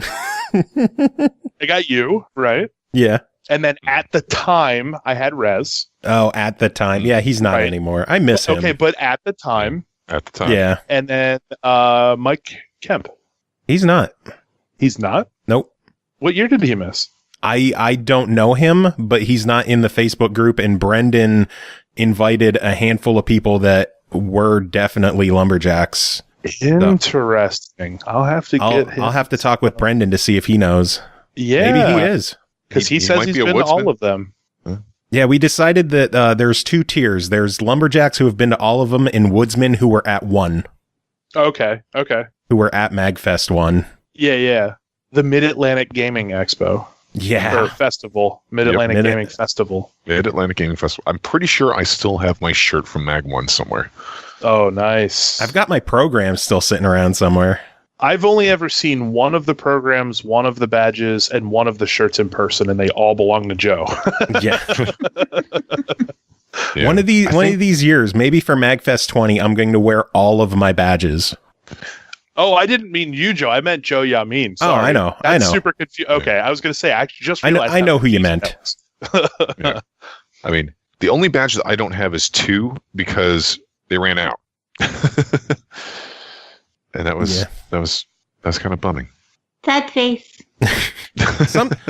I got you, right? Yeah. And then at the time, I had Rez. Oh, at the time. Yeah, he's not anymore. I miss him. Okay, but at the time. Yeah. And then Mike Kemp. He's not. He's not? Nope. What year did he miss? I don't know him, but he's not in the Facebook group, and Brendan invited a handful of people that were definitely lumberjacks. Interesting. So I'll have to I'll have to talk with Brendan to see if he knows. Yeah. Maybe he is. Because he says he's been to all of them. Huh? Yeah, we decided that there's 2 tiers. There's lumberjacks who have been to all of them, and woodsmen who were at 1. Okay. Who were at MAGFest 1. Yeah. The Mid-Atlantic Gaming Expo. Yeah. Or festival. Mid-Atlantic Gaming Festival. Mid-Atlantic Gaming Festival. I'm pretty sure I still have my shirt from Mag 1 somewhere. Oh, nice. I've got my program still sitting around somewhere. I've only ever seen one of the programs, one of the badges, and one of the shirts in person, and they all belong to Joe. Yeah. Yeah. One of these years, maybe for MAGFest 20, I'm going to wear all of my badges. Oh, I didn't mean you, Joe. I meant Joe Yamin. Sorry. Oh, I know. That's super confused. Okay, I was going to say, I just realized. I know who you meant. Yeah. I mean, the only badge that I don't have is 2 because they ran out. And that's kind of bumming. Sad face.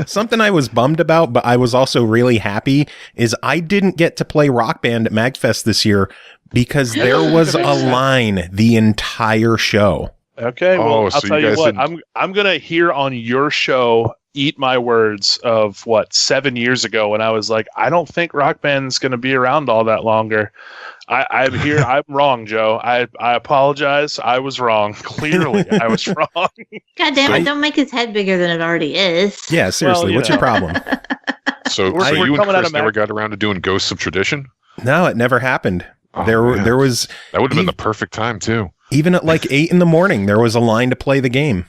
Something I was bummed about, but I was also really happy, is I didn't get to play Rock Band at MAGFest this year because there was a line the entire show. Okay, well, so I'll tell you what. didn't... I'm gonna hear on your show, eat my words of 7 years ago when I was like, I don't think Rock Band's gonna be around all that longer. I'm here. I'm wrong, Joe. I apologize. I was wrong. Clearly, I was wrong. God damn it! Don't make his head bigger than it already is. Yeah, seriously. What's your problem? So you and Chris never got around to doing Ghosts of Tradition? No, it never happened. Oh, there was that would have been the perfect time too. Even at like 8 a.m, there was a line to play the game.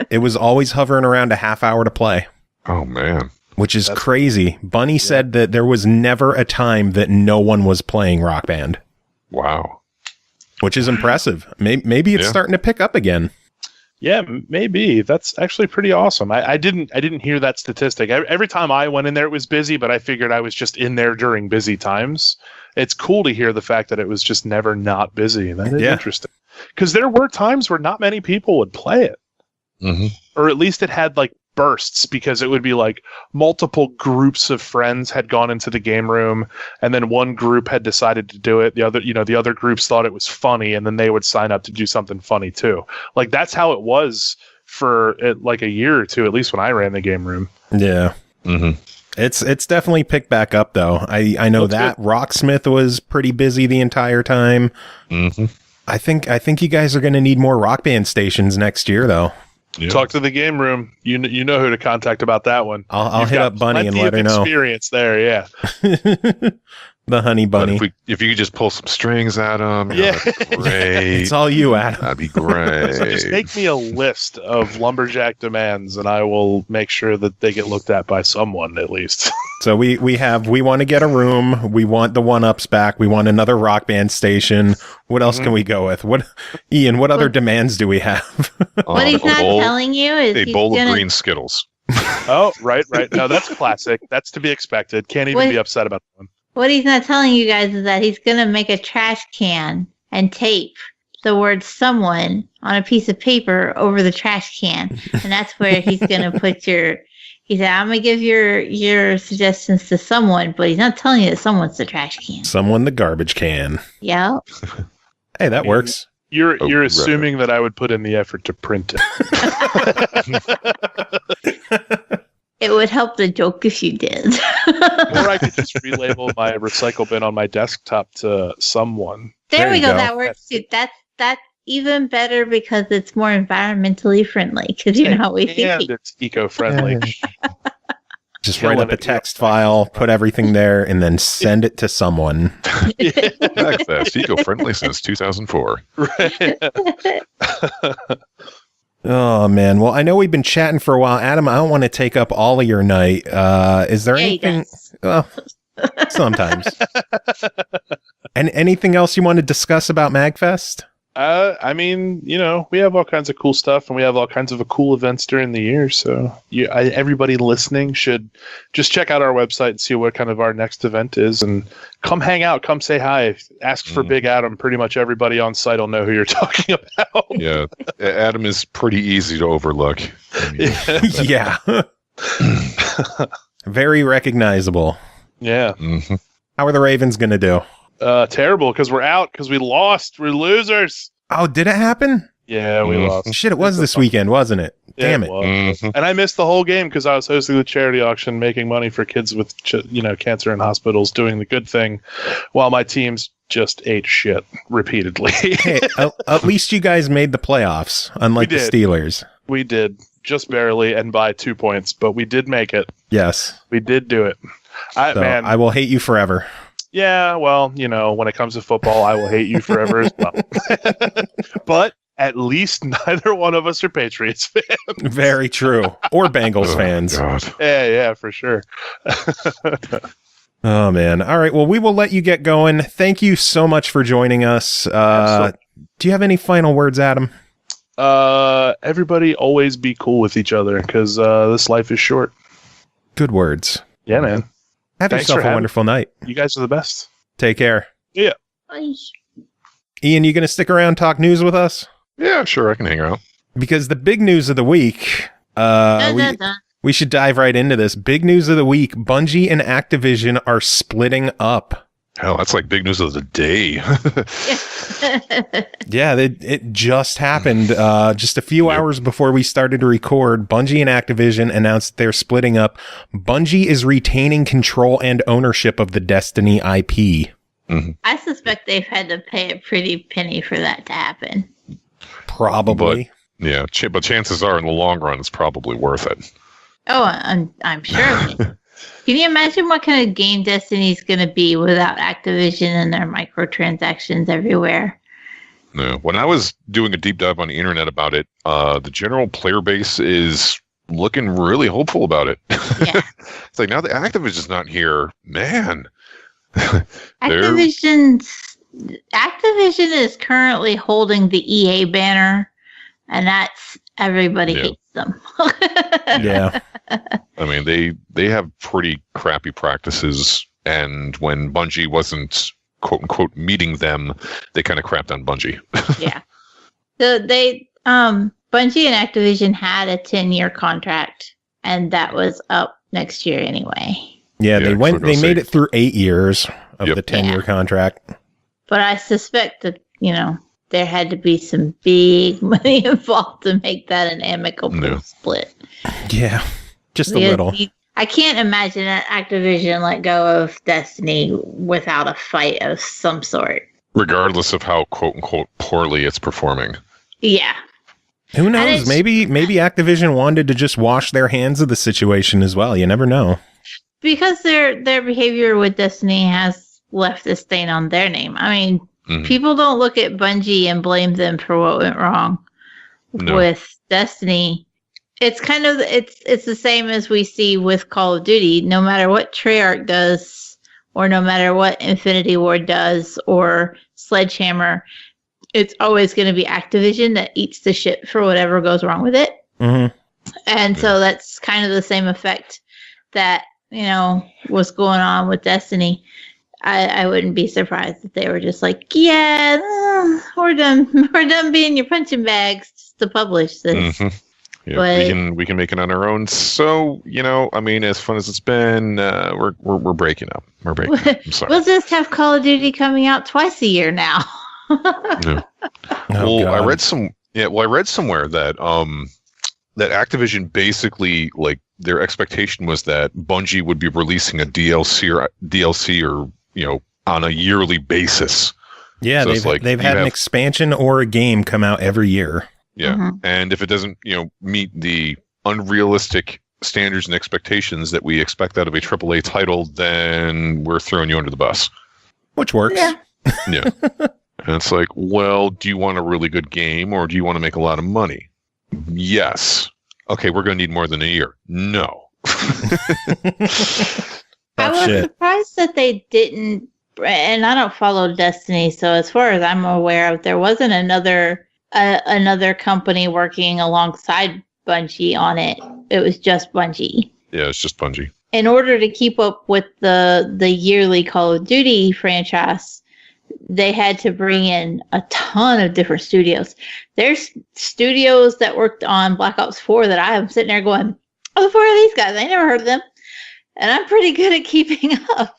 It was always hovering around a half hour to play. Oh man. Which is crazy. Bunny said that there was never a time that no one was playing Rock Band. Wow. Which is impressive. Maybe it's starting to pick up again. Yeah, maybe. That's actually pretty awesome. I didn't hear that statistic. Every time I went in there, it was busy, but I figured I was just in there during busy times. It's cool to hear the fact that it was just never not busy. That is interesting. Because there were times where not many people would play it. Mm-hmm. Or at least it had like bursts, because it would be like multiple groups of friends had gone into the game room, and then one group had decided to do it. The other groups thought it was funny, and then they would sign up to do something funny too. Like that's how it was for like a year or two, at least when I ran the game room. Yeah. Mm-hmm. It's definitely picked back up though. I know that good. Rocksmith was pretty busy the entire time. Mm-hmm. I think you guys are going to need more Rock Band stations next year though. Yeah. Talk to the game room. You know who to contact about that one. I'll hit up Bunny and let her know. Experience there, yeah. The honey bunny. If you could just pull some strings at them, great. It's all you, Adam. That'd be great. So just make me a list of lumberjack demands, and I will make sure that they get looked at by someone at least. So we want to get a room. We want the 1-ups back. We want another Rock Band station. What else can we go with? Ian, what other demands do we have? What he's not telling you is a bowl of green Skittles. Oh, right. No, that's classic. That's to be expected. Can't even be upset about that one. What he's not telling you guys is that he's going to make a trash can and tape the word someone on a piece of paper over the trash can. And that's where he's going to put he said, I'm going to give your suggestions to someone, but he's not telling you that someone's the trash can. Someone the garbage can. Yeah. Hey, that works. You're assuming that I would put in the effort to print it. It would help the joke if you did. Or I could just relabel my recycle bin on my desktop to someone. There we go. That works too. That's even better because it's more environmentally friendly. Because you know how we feel. And it's eco-friendly. Just write up a text file, put everything there, and then send it to someone. MAGFest, eco-friendly since 2004. Oh, man. Well, I know we've been chatting for a while. Adam, I don't want to take up all of your night. Is there anything? Well, sometimes. And anything else you want to discuss about MAGFest? I mean, we have all kinds of cool stuff, and we have all kinds of cool events during the year. So everybody listening should just check out our website and see what kind of our next event is, and come hang out, come say hi, ask for Big Adam. Pretty much everybody on site will know who you're talking about. Yeah, Adam is pretty easy to overlook. Yeah. Very recognizable. Yeah. Mm-hmm. How are the Ravens going to do? Terrible, because we're out, because we lost. We're losers. Oh, did it happen? Yeah, we lost. Shit, it was this weekend, wasn't it? Damn it. Mm-hmm. And I missed the whole game because I was hosting the charity auction, making money for kids with cancer in hospitals, doing the good thing, while my teams just ate shit repeatedly. Hey, at least you guys made the playoffs, unlike the Steelers. We did, just barely, and by 2 points, but we did make it. Yes. We did do it. I will hate you forever. Yeah, well, when it comes to football, I will hate you forever as well. But at least neither one of us are Patriots fans. Very true. Or Bengals fans. God. Yeah, for sure. Oh, man. All right. Well, we will let you get going. Thank you so much for joining us. Do you have any final words, Adam? Everybody always be cool with each other because this life is short. Good words. Yeah, man. Have yourself a wonderful night. You guys are the best. Take care. Yeah. Bye. Ian, you going to stick around, talk news with us? Yeah, sure. I can hang out. Because the big news of the week, we should dive right into this. Big news of the week, Bungie and Activision are splitting up. Hell, that's like big news of the day. Yeah, it just happened just a few hours before we started to record. Bungie and Activision announced they're splitting up. Bungie is retaining control and ownership of the Destiny IP. Mm-hmm. I suspect they've had to pay a pretty penny for that to happen. Probably. But, yeah, but chances are in the long run, it's probably worth it. Oh, I'm sure. Can you imagine what kind of game Destiny is going to be without Activision and their microtransactions everywhere? No. When I was doing a deep dive on the internet about it, the general player base is looking really hopeful about it. Yeah. It's like now that Activision's not here, man. Activision is currently holding the EA banner, and that's everybody hates them. Yeah. I mean, they have pretty crappy practices, and when Bungie wasn't quote unquote meeting them, they kind of crapped on Bungie. Yeah. So they Bungie and Activision had a 10-year contract, and that was up next year anyway. Yeah, they made it through 8 years of the 10-year contract. But I suspect that, there had to be some big money involved to make that an amicable split. Yeah, just a little. I can't imagine that Activision let go of Destiny without a fight of some sort. Regardless of how quote unquote poorly it's performing. Yeah. Who knows? Maybe Activision wanted to just wash their hands of the situation as well. You never know. Because their behavior with Destiny has left a stain on their name. I mean, people don't look at Bungie and blame them for what went wrong with Destiny. It's kind of it's the same as we see with Call of Duty. No matter what Treyarch does, or no matter what Infinity Ward does, or Sledgehammer, it's always going to be Activision that eats the shit for whatever goes wrong with it. Mm-hmm. And so that's kind of the same effect that was going on with Destiny. I wouldn't be surprised if they were just like, yeah, we're done being your punching bags just to publish this. Mm-hmm. Yeah, but we can make it on our own. So I mean, as fun as it's been, we're breaking up. We're breaking up. I'm sorry. We'll just have Call of Duty coming out twice a year now. Yeah. Well, I read somewhere that that Activision basically, like, their expectation was that Bungie would be releasing a DLC or on a yearly basis. Yeah, so they've had an expansion or a game come out every year. Yeah, and if it doesn't, meet the unrealistic standards and expectations that we expect out of a AAA title, then we're throwing you under the bus. Which works. Yeah. Yeah. And it's like, well, do you want a really good game or do you want to make a lot of money? Yes. Okay, we're going to need more than a year. No. I was surprised that they didn't, and I don't follow Destiny, so as far as I'm aware of, there wasn't another company working alongside Bungie on it. It was just Bungie. Yeah, it's just Bungie. In order to keep up with the yearly Call of Duty franchise, they had to bring in a ton of different studios. There's studios that worked on Black Ops 4 that I am sitting there going, oh, who are these guys? I never heard of them. And I'm pretty good at keeping up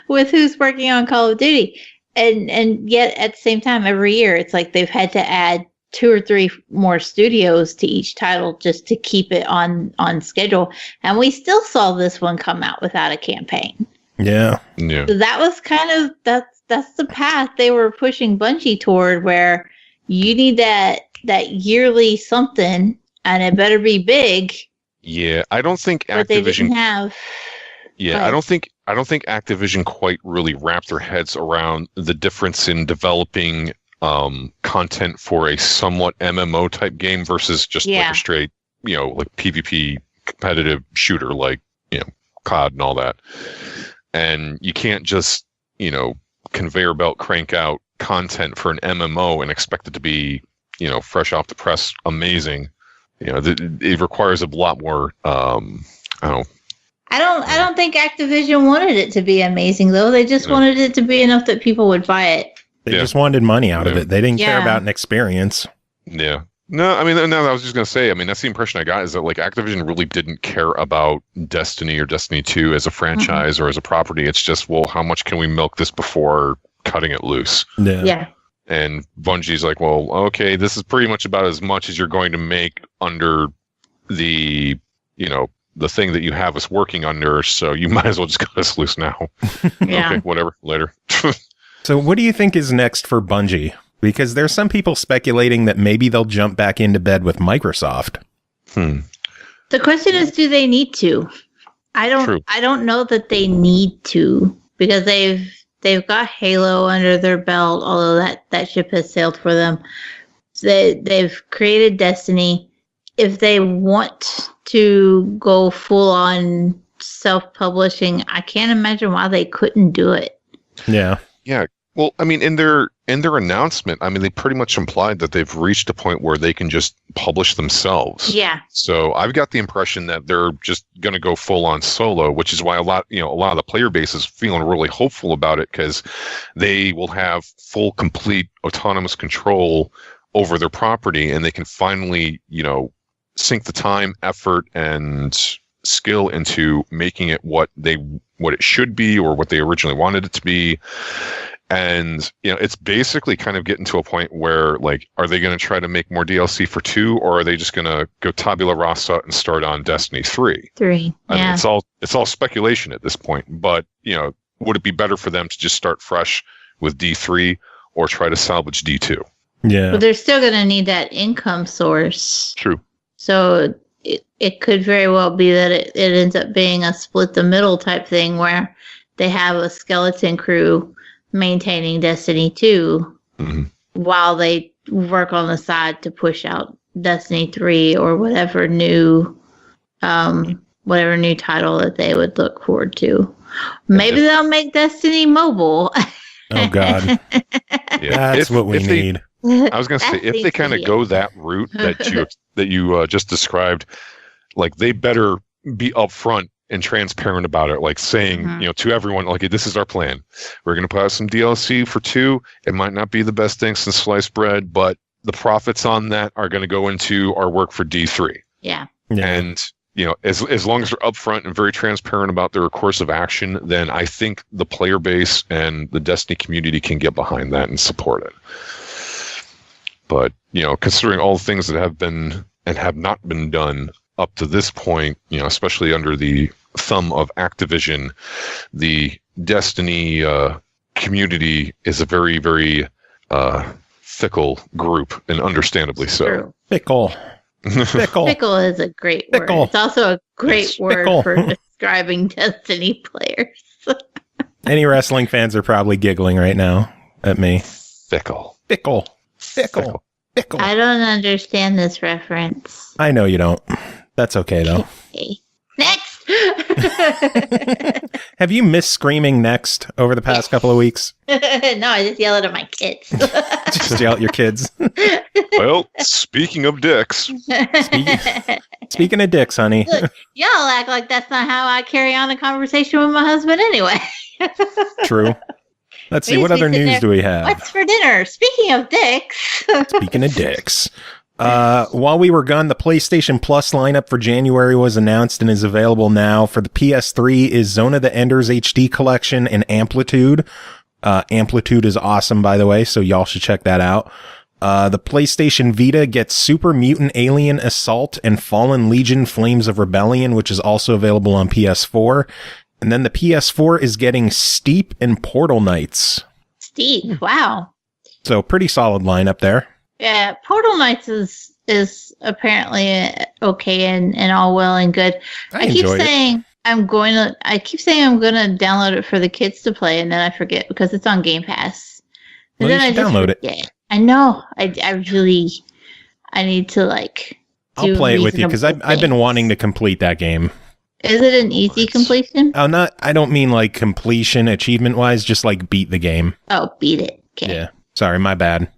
with who's working on Call of Duty. And yet at the same time, every year, it's like they've had to add 2 or 3 more studios to each title just to keep it on schedule. And we still saw this one come out without a campaign. Yeah. Yeah. So that was kind of, that's the path they were pushing Bungie toward, where you need that yearly something, and it better be big. Yeah, I don't think Activision they didn't have. Yeah, I don't think Activision quite really wrapped their heads around the difference in developing content for a somewhat MMO type game versus just like a straight, like PvP competitive shooter like, COD and all that. And you can't just, conveyor belt crank out content for an MMO and expect it to be, fresh off the press, amazing. It requires a lot more, I don't think Activision wanted it to be amazing though. They just wanted it to be enough that people would buy it. They just wanted money out of it. They didn't care about an experience. Yeah. No, I was just going to say, that's the impression I got, is that like Activision really didn't care about Destiny or Destiny 2 as a franchise or as a property. It's just, well, how much can we milk this before cutting it loose? Yeah. And Bungie's like, well, okay, this is pretty much about as much as you're going to make under the, the thing that you have us working under. So you might as well just cut us loose now. Yeah. Okay, whatever, later. So what do you think is next for Bungie? Because there's some people speculating that maybe they'll jump back into bed with Microsoft. The question is, do they need to? I don't know that they need to, because they've got Halo under their belt, although that ship has sailed for them. They've created Destiny. If they want to go full on self-publishing, I can't imagine why they couldn't do it. Yeah. Yeah. Well, in their announcement, they pretty much implied that they've reached a point where they can just publish themselves. Yeah. So I've got the impression that they're just going to go full on solo, which is why a lot of the player base is feeling really hopeful about it, because they will have full, complete autonomous control over their property, and they can finally, sink the time, effort, and skill into making it what it should be, or what they originally wanted it to be. And, it's basically kind of getting to a point where, like, are they going to try to make more DLC for 2, or are they just going to go tabula rasa and start on Destiny 3? 3, yeah. It's all speculation at this point, but, would it be better for them to just start fresh with D3 or try to salvage D2? Yeah. But they're still going to need that income source. True. So it could very well be that it ends up being a split the middle type thing, where they have a skeleton crew maintaining Destiny 2 while they work on the side to push out Destiny 3 or whatever new title that they would look forward to. Maybe they'll make Destiny mobile. Oh God. Yeah. That's what we need. I was going to say, if they kind of go that route that you just described, like, they better be upfront and transparent about it, like saying, to everyone, like, this is our plan. We're going to put out some DLC for 2. It might not be the best thing since sliced bread, but the profits on that are going to go into our work for D3. Yeah. And, as long as they're upfront and very transparent about their course of action, then I think the player base and the Destiny community can get behind that and support it. But, considering all the things that have been and have not been done up to this point, especially under the thumb of Activision, the Destiny community is a very, very fickle group, and understandably so. True. Fickle. Fickle is a great word. It's also a great word for describing Destiny players. Any wrestling fans are probably giggling right now at me. Fickle. I don't understand this reference. I know you don't. That's okay, though. Okay. Next! Have you missed screaming next over the past couple of weeks? No, I just yell it at my kids. Just yell at your kids. Well, speaking of dicks. Speaking of dicks, honey. Look, y'all act like that's not how I carry on a conversation with my husband anyway. True. Let's see, what other news do we have? What's for dinner? Speaking of dicks. Speaking of dicks. While we were gone, the PlayStation Plus lineup for January was announced and is available now. For the PS3 is Zone of the Enders HD Collection and Amplitude. Amplitude is awesome, by the way, so y'all should check that out. The PlayStation Vita gets Super Mutant Alien Assault and Fallen Legion Flames of Rebellion, which is also available on PS4. And then the PS4 is getting Steep and Portal Knights. Steep, wow. So pretty solid lineup there. Yeah, Portal Knights is apparently okay and all well and good. I keep saying I'm going to download it for the kids to play, and then I forget because it's on Game Pass. And then I just download it. I know. I need to I'll play it with you because I've been wanting to complete that game. Is it an easy completion? I don't mean like completion achievement-wise, just like beat the game. Oh, beat it. Okay. Yeah. Sorry, my bad.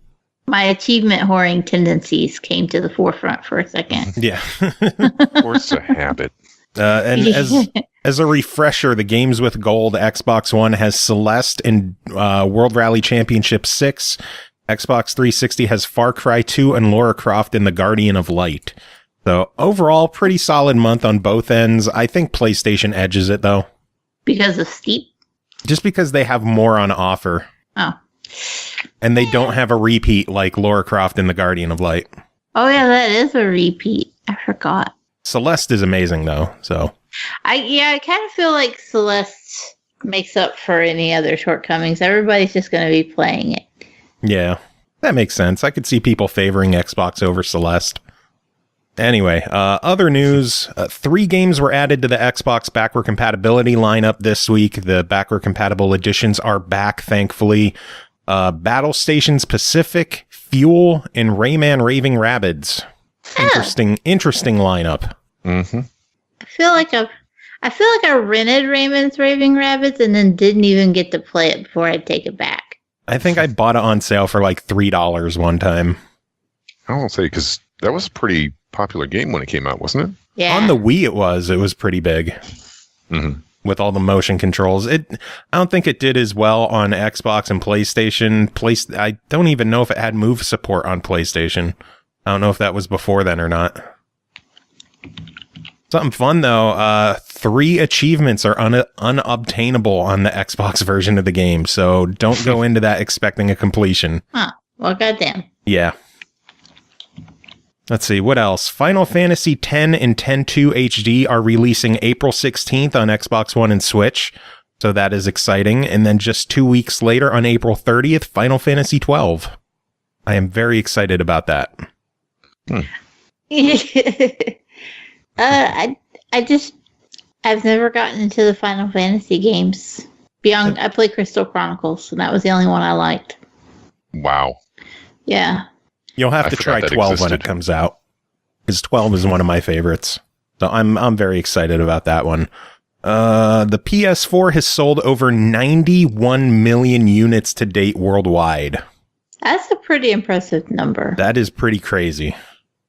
My achievement whoring tendencies came to the forefront for a second. Yeah. Of course, a habit. And as a refresher, the games with gold, Xbox One has Celeste and World Rally Championship 6. Xbox 360 has Far Cry 2 and Lara Croft in The Guardian of Light. So overall, pretty solid month on both ends. I think PlayStation edges it, though. Because of Steep? Just because they have more on offer. Oh. And they don't have a repeat like Lara Croft and The Guardian of Light. Oh, yeah, that is a repeat. I forgot. Celeste is amazing, though, so. I kind of feel like Celeste makes up for any other shortcomings. Everybody's just going to be playing it. Yeah, that makes sense. I could see people favoring Xbox over Celeste. Anyway, other news. 3 games were added to the Xbox backward compatibility lineup this week. The backward compatible editions are back, thankfully. Battle Stations Pacific, Fuel, and Rayman Raving Rabbids. Interesting lineup. Mm-hmm. I feel like I rented Raymond's Raving Rabbids and then didn't even get to play it before I take it back. I think I bought it on sale for like $3 one time. I won't say, because that was a pretty popular game when it came out, wasn't it? Yeah. On the Wii it was pretty big. Mm-hmm. With all the motion controls. I don't think it did as well on Xbox and PlayStation. I don't even know if it had move support on PlayStation. I don't know if that was before then or not. Something fun, though. 3 achievements are unobtainable on the Xbox version of the game, so don't go into that expecting a completion. Huh. Well, goddamn. Yeah. Let's see, what else? Final Fantasy X and X-2 HD are releasing April 16th on Xbox One and Switch, so that is exciting. And then just 2 weeks later, on April 30th, Final Fantasy XII. I am very excited about that. I've never gotten into the Final Fantasy games. Beyond, I played Crystal Chronicles, and that was the only one I liked. Wow. Yeah. You'll have to try 12 when it comes out, because 12 is one of my favorites. So I'm very excited about that one. The PS4 has sold over 91 million units to date worldwide. That's a pretty impressive number. That is pretty crazy.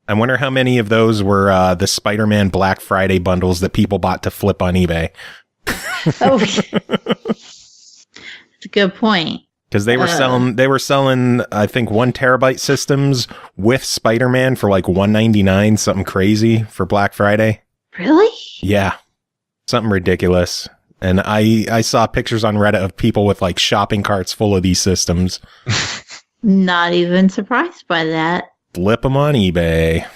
I wonder how many of those were the Spider-Man Black Friday bundles that people bought to flip on eBay. Oh, that's a good point. Because they were selling, I think, 1 terabyte systems with Spider-Man for like $199, something crazy for Black Friday. Really? Yeah, something ridiculous. And I saw pictures on Reddit of people with like shopping carts full of these systems. Not even surprised by that. Flip them on eBay.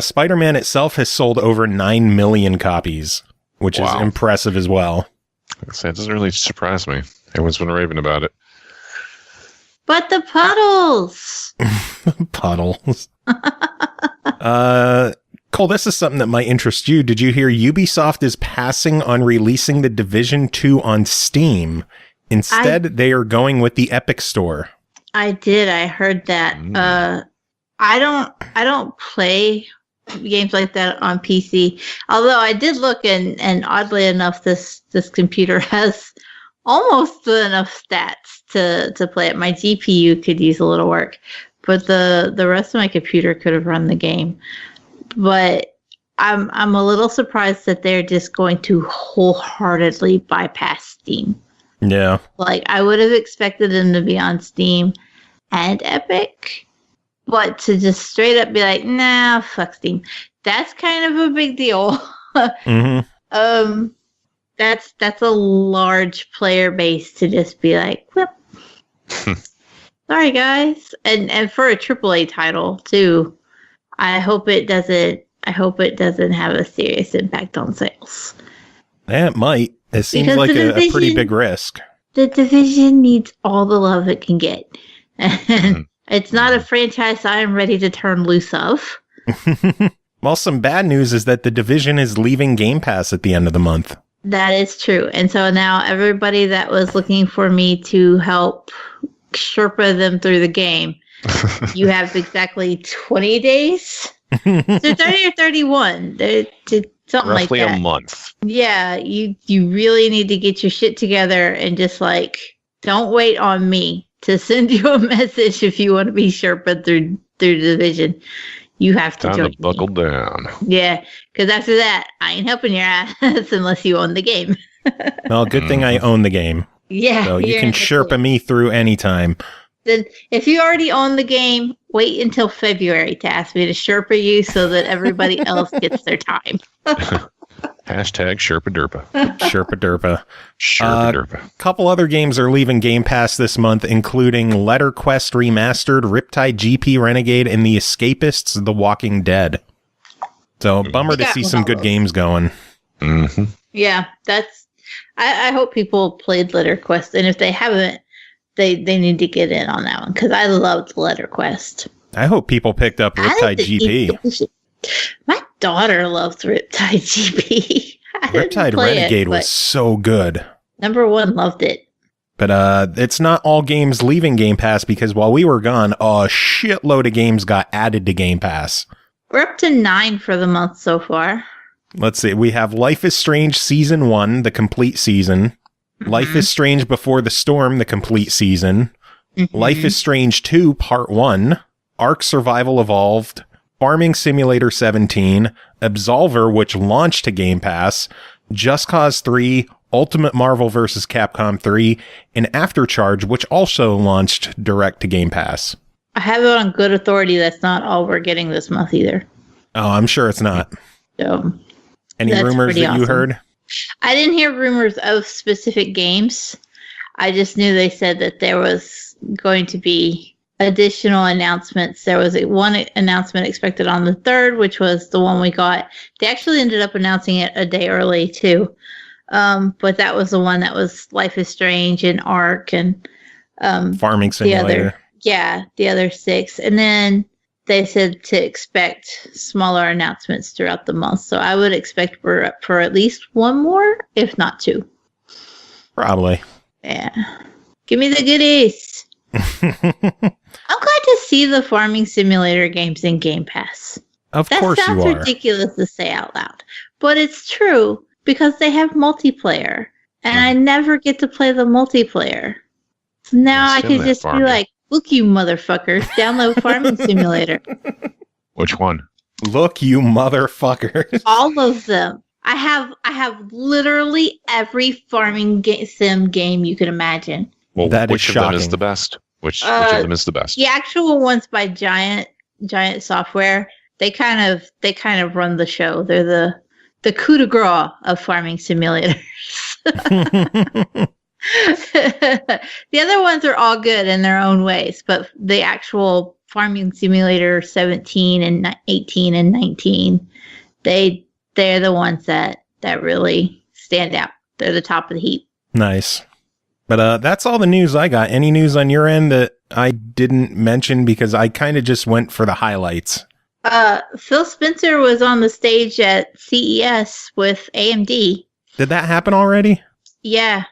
Spider-Man itself has sold over 9 million copies, which is impressive as well. That doesn't really surprise me. Everyone's been raving about it. But the puddles! Puddles. Cole, this is something that might interest you. Did you hear Ubisoft is passing on releasing The Division 2 on Steam? Instead, they are going with the Epic Store. I did. I heard that. I don't play games like that on PC. Although I did look, and oddly enough, this computer has almost enough stats to play it. My GPU could use a little work, but the rest of my computer could have run the game. But I'm a little surprised that they're just going to wholeheartedly bypass Steam. Yeah. Like, I would have expected them to be on Steam and Epic, but to just straight up be like, nah, fuck Steam. That's kind of a big deal. Mm-hmm. That's a large player base to just be like, whoop. Sorry, guys. And for a AAA title too, I hope it doesn't have a serious impact on sales. Yeah, it might. It seems Because like the a pretty big risk. The Division needs all the love it can get. And it's not a franchise I am ready to turn loose of. Well, some bad news is that The Division is leaving Game Pass at the end of the month. That is true. And so now everybody that was looking for me to help Sherpa them through the game, you have exactly 20 days So 30 or 31. Something roughly like that. a month. Yeah, you really need to get your shit together and just like don't wait on me to send you a message if you want to be Sherpa through Division. You have to Time to buckle down. Yeah, because after that, I ain't helping your ass unless you own the game. Well, good thing I own the game. Yeah, So you can Sherpa me through anytime. Then, if you already own the game, wait until February to ask me to Sherpa you so that everybody else gets their time. Hashtag Sherpa Derpa. Sherpa Derpa. Sherpa Derpa. Couple other games are leaving Game Pass this month, including Letter Quest Remastered, Riptide GP Renegade, and The Escapists, The Walking Dead. So, bummer to see some good games going. Mm-hmm. Yeah, that's... I hope people played Letter Quest, and if they haven't, they need to get in on that one, because I loved Letter Quest. I hope people picked up Riptide GP. My daughter loves Riptide GP. Riptide Renegade was so good. Number one loved it. But it's not all games leaving Game Pass, because while we were gone, a shitload of games got added to Game Pass. We're up to 9 for the month so far. Let's see. We have Life is Strange Season 1, the complete season. Mm-hmm. Life is Strange Before the Storm, the complete season. Mm-hmm. Life is Strange 2, Part 1. Ark Survival Evolved. Farming Simulator 17. Absolver, which launched to Game Pass. Just Cause 3. Ultimate Marvel vs. Capcom 3. And Aftercharge, which also launched direct to Game Pass. I have it on good authority that's not all we're getting this month either. Oh, I'm sure it's not. So... Any rumors that you heard? I didn't hear rumors of specific games. I just knew they said that there was going to be additional announcements. There was one announcement expected on the 3rd, which was the one we got. They actually ended up announcing it a day early, too. But that was the one that was Life is Strange and Ark and... Farming Simulator. The other 6. And then... they said to expect smaller announcements throughout the month. So I would expect we're up for at least one more, if not 2. Probably. Yeah. Give me the goodies. I'm glad to see the Farming Simulator games in Game Pass. Of course you are. That sounds ridiculous to say out loud. But it's true, because they have multiplayer. And I never get to play the multiplayer. So now I can just be like, look, you motherfuckers, download Farming Simulator. Which one? Look, you motherfuckers. All of them. I have literally every farming sim game you can imagine. Well, that which of them is the best? Which of them is the best? The actual ones by Giant Software, they kind of run the show. They're the coup de grace of farming simulators. The other ones are all good in their own ways, but the actual Farming Simulator 17 and 18 and 19, they're the ones that really stand out. They're the top of the heap. Nice. But that's all the news I got. Any news on your end that I didn't mention, because I kind of just went for the highlights? Phil Spencer was on the stage at CES with AMD. Did that happen already? Yeah.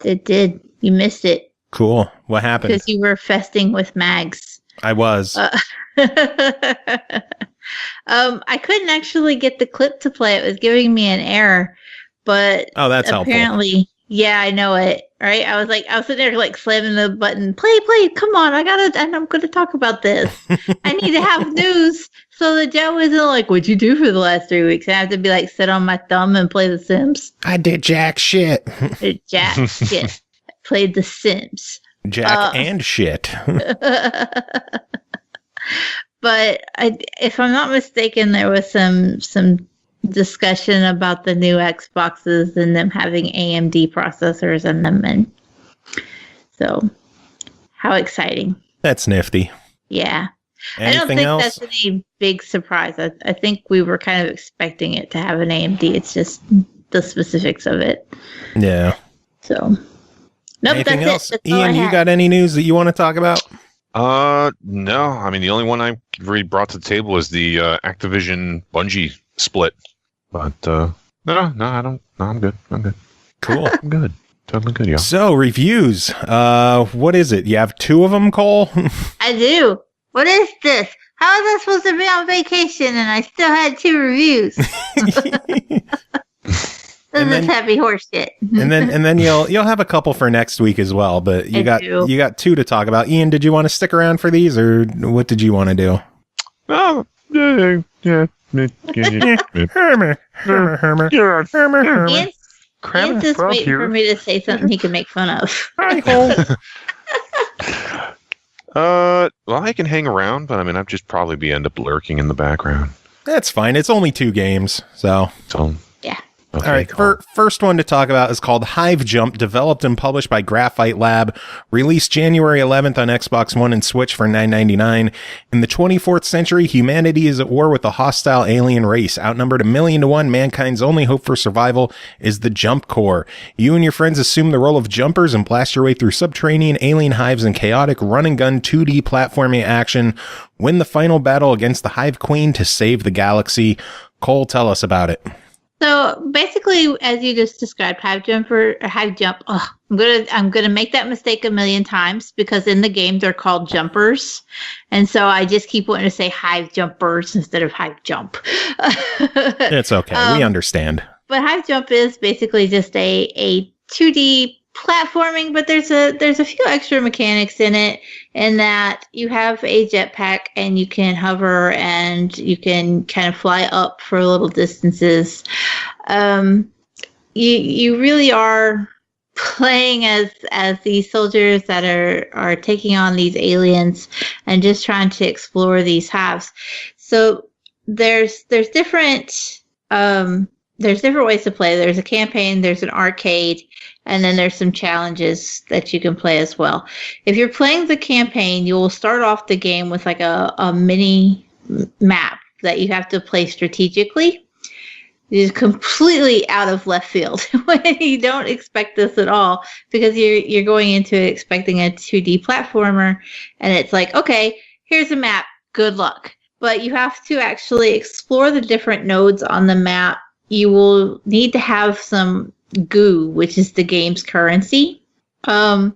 It did. You missed it. Cool. What happened? Because you were festing with Mags. I was. I couldn't actually get the clip to play. It was giving me an error. But that's apparently, helpful. Yeah, I know it. Right? I was sitting there like slamming the button. Play. Come on. I'm going to talk about this. I need to have news. So the Joe isn't like, what'd you do for the last 3 weeks? I have to be like, sit on my thumb and play The Sims. I did jack shit. Jack shit. Played The Sims. Jack and shit. But if I'm not mistaken, there was some discussion about the new Xboxes and them having AMD processors in them. And so, how exciting. That's nifty. Yeah. Anything I don't think else? that's any big surprise. I think we were kind of expecting it to have an AMD. It's just the specifics of it. Yeah. So, nope, anything that's else? it. That's Ian, you got any news that you want to talk about? No. I mean, the only one I really brought to the table is the Activision Bungie split. But no, I don't. No, I'm good. Cool. I'm good. Totally good, yeah. So, reviews. What is it? You have 2 of them, Cole? I do. What is this? How was I supposed to be on vacation and I still had 2 reviews? This is heavy horse shit. and then you'll have a couple for next week as well, but you got 2 to talk about. Ian, did you want to stick around for these, or what did you want to do? Oh, yeah. Ian's just waiting for me to say something he can make fun of. Well, I can hang around, but I mean, I'd just probably end up lurking in the background. That's fine. It's only 2 games, so. Yeah. Okay, all right, first one to talk about is called Hive Jump, developed and published by Graphite Lab, released January 11th on Xbox One and Switch for $9.99. In the 24th century, humanity is at war with a hostile alien race. Outnumbered 1,000,000 to 1, mankind's only hope for survival is the Jump Core. You and your friends assume the role of jumpers and blast your way through subterranean alien hives and chaotic run-and-gun 2D platforming action. Win the final battle against the Hive Queen to save the galaxy. Cole, tell us about it. So basically, as you just described, Hive Jump. I'm gonna make that mistake a million times because in the game they're called jumpers, and so I just keep wanting to say Hive Jumpers instead of Hive Jump. It's okay, we understand. But Hive Jump is basically just a 2D platforming, but there's a few extra mechanics in it, in that you have a jetpack and you can hover and you can kind of fly up for little distances. You really are playing as these soldiers that are taking on these aliens and just trying to explore these hives. So there's different ways to play. There's a campaign, there's an arcade, and then there's some challenges that you can play as well. If you're playing the campaign, you will start off the game with like a mini map that you have to play strategically. It is completely out of left field. You don't expect this at all because you're going into it expecting a 2D platformer, and it's like, okay, here's a map, good luck. But you have to actually explore the different nodes on the map. You will need to have some goo, which is the game's currency. Goo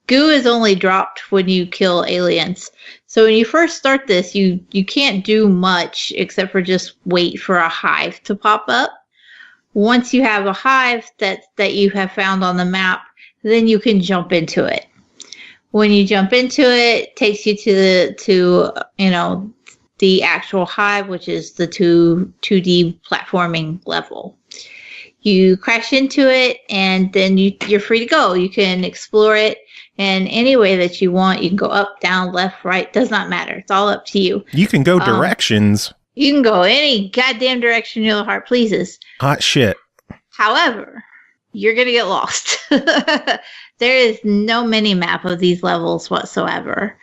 is only dropped when you kill aliens. So when you first start this, you can't do much except for just wait for a hive to pop up. Once you have a hive that you have found on the map, then you can jump into it. When you jump into it, it takes you to the actual hive, which is the 2D platforming level. You crash into it, and then you're free to go. You can explore it in any way that you want. You can go up, down, left, right. Does not matter. It's all up to you. You can go directions. You can go any goddamn direction your heart pleases. Hot shit. However, you're going to get lost. There is no mini-map of these levels whatsoever.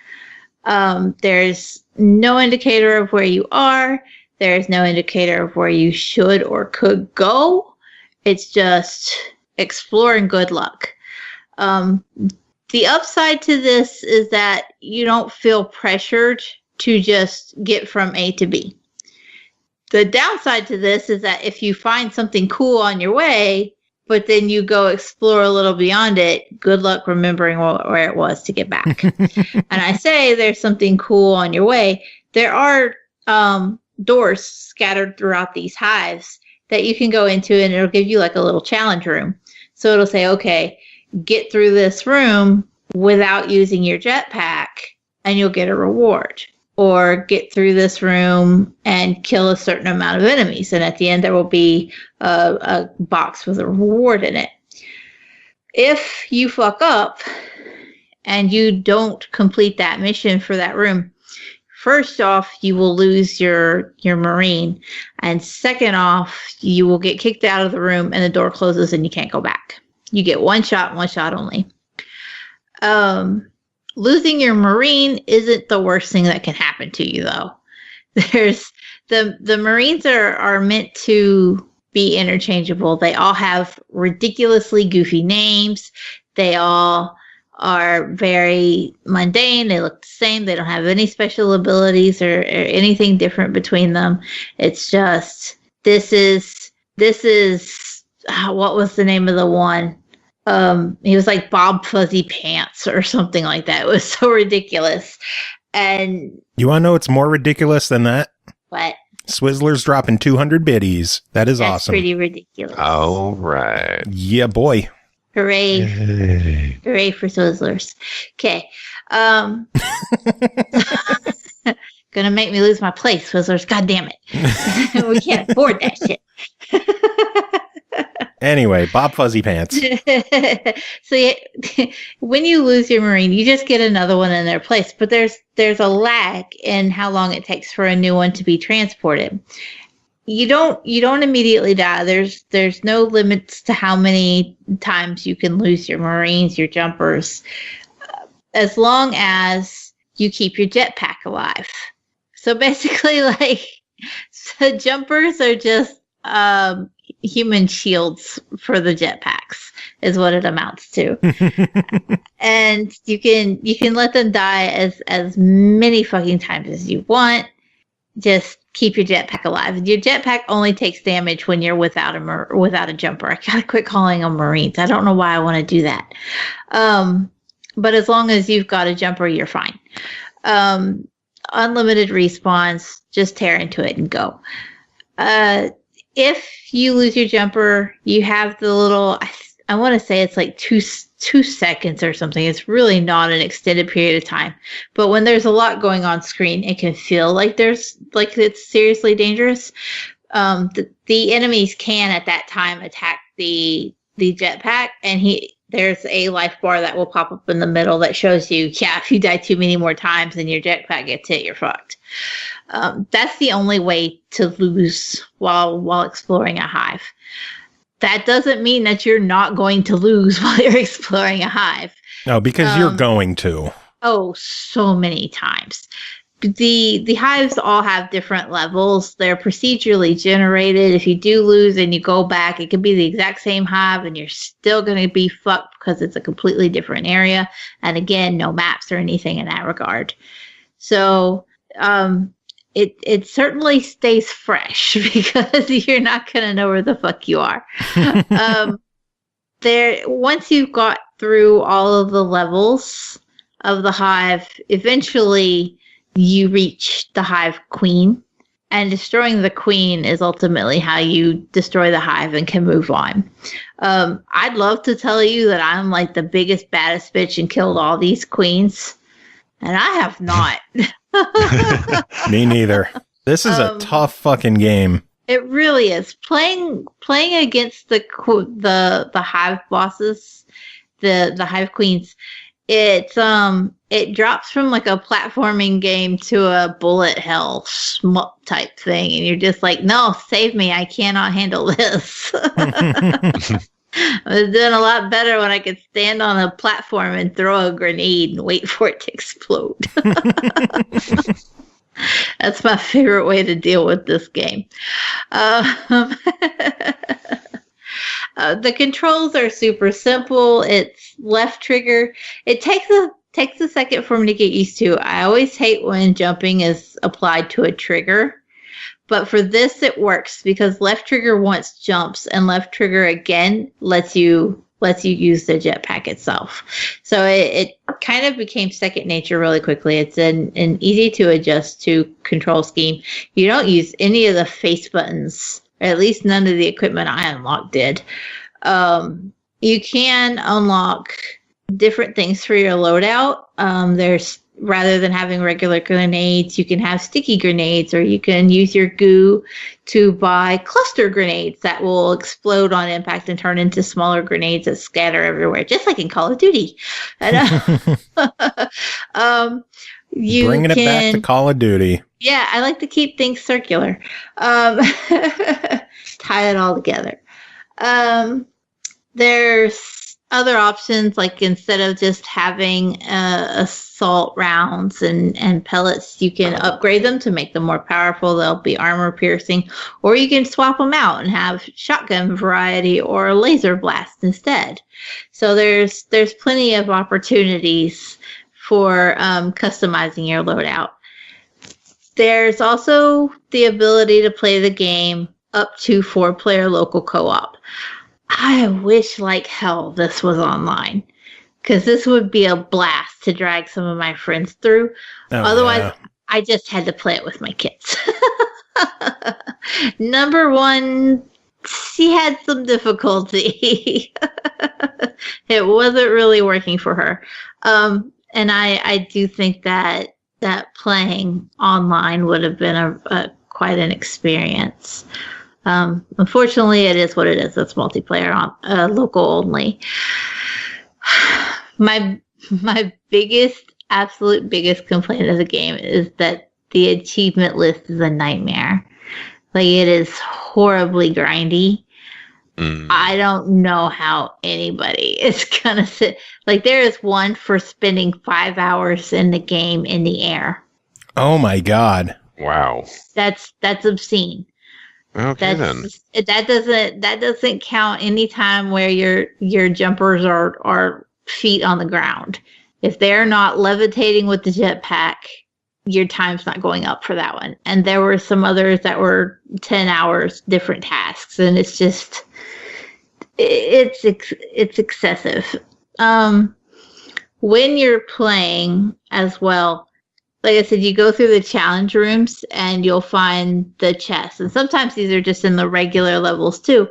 There's no indicator of where you are. There's no indicator of where you should or could go. It's just explore and good luck. The upside to this is that you don't feel pressured to just get from A to B. The downside to this is that if you find something cool on your way, but then you go explore a little beyond it, good luck remembering where it was to get back. And I say there's something cool on your way. There are doors scattered throughout these hives that you can go into, and it'll give you like a little challenge room. So it'll say, okay, get through this room without using your jetpack and you'll get a reward. Or get through this room and kill a certain amount of enemies. And at the end, there will be a box with a reward in it. If you fuck up and you don't complete that mission for that room, first off, you will lose your Marine. And second off, you will get kicked out of the room and the door closes and you can't go back. You get one shot only. Losing your Marine isn't the worst thing that can happen to you, though. There's the Marines are meant to be interchangeable. They all have ridiculously goofy names. They all are very mundane. They look the same. They don't have any special abilities or anything different between them. It's just this is what was the name of the one? He was like Bob Fuzzy Pants or something like that. It was so ridiculous. And you want to know what's more ridiculous than that? What? Swizzler's dropping 200 biddies. That's awesome. That's pretty ridiculous. All right. Yeah, boy. Hooray. Yay. Hooray for Swizzlers. Okay. Gonna make me lose my place, Swizzlers. God damn it. We can't afford that shit. Anyway, Bob Fuzzy Pants. So when you lose your Marine, you just get another one in their place. But there's a lag in how long it takes for a new one to be transported. You don't immediately die. There's no limits to how many times you can lose your Marines, your jumpers, as long as you keep your jetpack alive. So basically, so jumpers are just human shields for the jetpacks, is what it amounts to. And you can let them die as many fucking times as you want. Just keep your jetpack alive. Your jetpack only takes damage when you're without a jumper. I gotta quit calling them Marines. I don't know why I want to do that. But as long as you've got a jumper, you're fine. Unlimited respawns, just tear into it and go. If you lose your jumper, you have the little, I want to say it's like two seconds or something. It's really not an extended period of time. But when there's a lot going on screen, it can feel like it's seriously dangerous. The enemies can at that time attack the jetpack, and there's a life bar that will pop up in the middle that shows you, if you die too many more times and your jetpack gets hit, you're fucked. That's the only way to lose while exploring a hive. That doesn't mean that you're not going to lose while you're exploring a hive. No, because you're going to. Oh, so many times. The hives all have different levels. They're procedurally generated. If you do lose and you go back, it could be the exact same hive and you're still going to be fucked because it's a completely different area. And again, no maps or anything in that regard. So it certainly stays fresh because you're not going to know where the fuck you are. Once you've got through all of the levels of the hive, eventually you reach the hive queen, and destroying the queen is ultimately how you destroy the hive and can move on. I'd love to tell you that I'm like the biggest, baddest bitch and killed all these queens, and I have not. Me neither. This is a tough fucking game. It really is. Playing against the hive bosses, the hive queens. It drops from like a platforming game to a bullet hell shmup type thing, and you're just like, no, save me! I cannot handle this. I was doing a lot better when I could stand on a platform and throw a grenade and wait for it to explode. That's my favorite way to deal with this game. The controls are super simple. It's left trigger. It takes a second for me to get used to. I always hate when jumping is applied to a trigger. But for this, it works because left trigger once jumps and left trigger again lets you use the jetpack itself. So it kind of became second nature really quickly. It's an easy to adjust to control scheme. You don't use any of the face buttons, or at least none of the equipment I unlocked did. You can unlock different things for your loadout. There's, rather than having regular grenades, you can have sticky grenades, or you can use your goo to buy cluster grenades that will explode on impact and turn into smaller grenades that scatter everywhere, just like in Call of Duty. And, Bringing it back to Call of Duty. Yeah, I like to keep things circular. Tie it all together. There's other options, like instead of just having assault rounds and pellets, you can upgrade them to make them more powerful. They'll be armor piercing, or you can swap them out and have shotgun variety or laser blast instead. So there's plenty of opportunities for customizing your loadout. There's also the ability to play the game up to 4-player local co-op. I wish like hell this was online. because this would be a blast to drag some of my friends through. Otherwise, I just had to play it with my kids. Number one, she had some difficulty. It wasn't really working for her. And I do think that playing online would have been quite an experience. Unfortunately, it is what it is. It's multiplayer on local only. My absolute biggest complaint of the game is that the achievement list is a nightmare. Like, it is horribly grindy. I don't know how anybody is gonna sit. Like, there is one for spending 5 hours in the game in the air. Oh my god! Wow, that's obscene. Okay, then that doesn't count any time where your jumpers are feet on the ground. If they're not levitating with the jetpack, your time's not going up for that one. And there were some others that were 10 hours, different tasks, and it's just it's excessive. When you're playing as well, like I said, you go through the challenge rooms and you'll find the chests. And sometimes these are just in the regular levels too.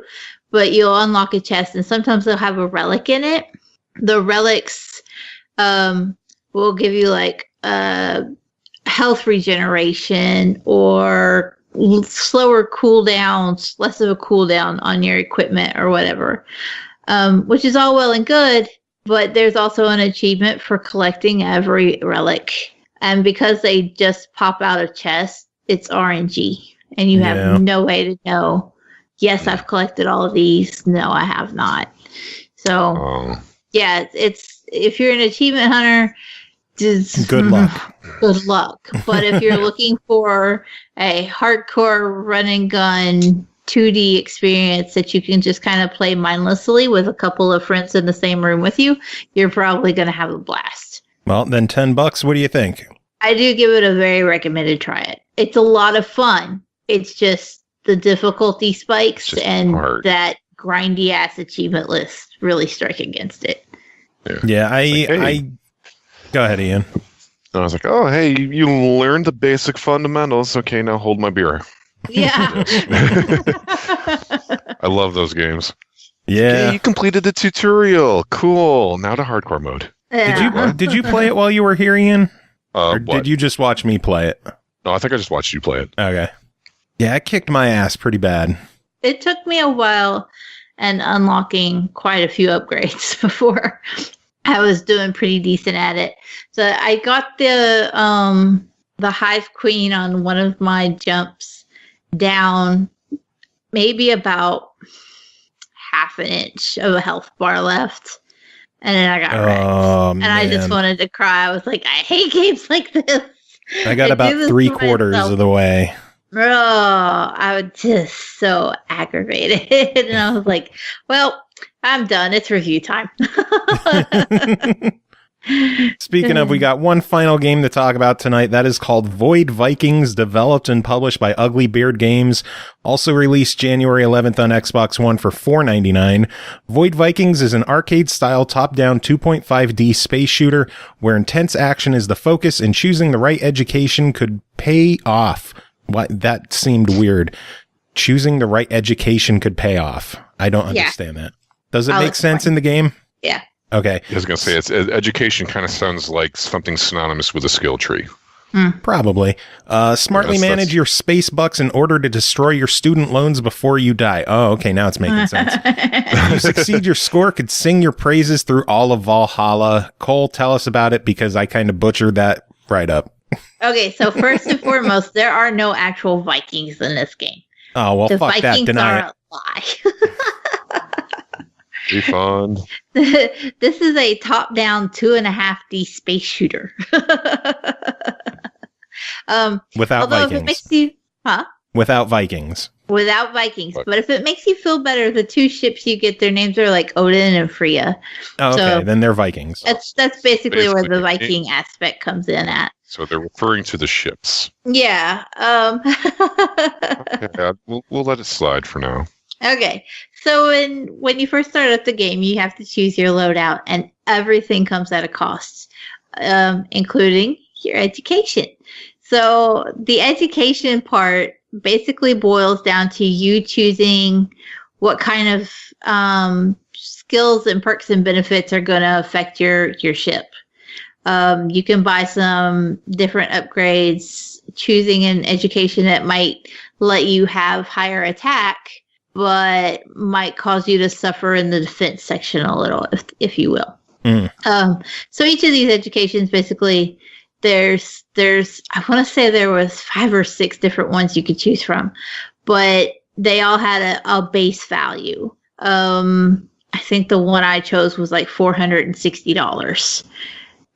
But you'll unlock a chest and sometimes they'll have a relic in it. The relics will give you like health regeneration or slower cooldowns, less of a cooldown on your equipment or whatever, which is all well and good. But there's also an achievement for collecting every relic. And because they just pop out of chest, it's RNG. And you have no way to know, yes, I've collected all of these. No, I have not. So, yeah, it's if you're an achievement hunter, just good luck. Good luck. But if you're looking for a hardcore run and gun 2D experience that you can just kind of play mindlessly with a couple of friends in the same room with you, you're probably going to have a blast. Well, then $10. What do you think? I do give it a very recommended try it. It's a lot of fun. It's just the difficulty spikes and hard. That grindy ass achievement list really strike against it. Yeah, I go ahead, Ian. I was like, oh, hey, you learned the basic fundamentals. Okay, now hold my beer. Yeah. I love those games. Yeah. Okay, you completed the tutorial. Cool. Now to hardcore mode. Yeah. Did you play it while you were here, Ian? Or What? did you just watch me play it? No, I think I just watched you play it. Okay. Yeah, it kicked my ass pretty bad. It took me a while and unlocking quite a few upgrades before I was doing pretty decent at it. So I got the Hive Queen on one of my jumps down maybe about half an inch of a health bar left. And then I got wrecked. And I just wanted to cry. I was like, I hate games like this. I got about 3/4 of the way. Oh, I was just so aggravated. And I was like, well, I'm done. It's review time. Speaking of, we got one final game to talk about tonight. That is called Void Vikings, developed and published by Ugly Beard Games. Also released January 11th on Xbox One for $4.99. Void Vikings is an arcade-style top-down 2.5D space shooter where intense action is the focus and choosing the right education could pay off. What? That seemed weird. Choosing the right education could pay off. I don't understand that. Does it make sense in the game? Yeah. Okay. I was going to say, education kind of sounds like something synonymous with a skill tree. Probably. Smartly manage your space bucks in order to destroy your student loans before you die. Oh, okay. Now it's making sense. If you succeed, your score could sing your praises through all of Valhalla. Cole, tell us about it because I kind of butchered that right up. Okay, so first and foremost, there are no actual Vikings in this game. Oh, well, the fuck Vikings that. Deny are it. a lie. Refund. This is a top-down 2.5D space shooter. Without Vikings. If it makes you, Without Vikings. Without Vikings. But if it makes you feel better, the two ships you get, their names are like Odin and Freya. Oh, okay, so then they're Vikings. That's basically where the Viking aspect comes in at. So they're referring to the ships. Yeah. Okay, we'll let it slide for now. Okay, so when you first start up the game, you have to choose your loadout, and everything comes at a cost, including your education. So the education part basically boils down to you choosing what kind of skills and perks and benefits are going to affect your ship. You can buy some different upgrades, choosing an education that might let you have higher attack, but might cause you to suffer in the defense section a little, if you will. So each of these educations, basically, there's I want to say there was 5 or 6 different ones you could choose from, but they all had a base value. I think the one I chose was like $460,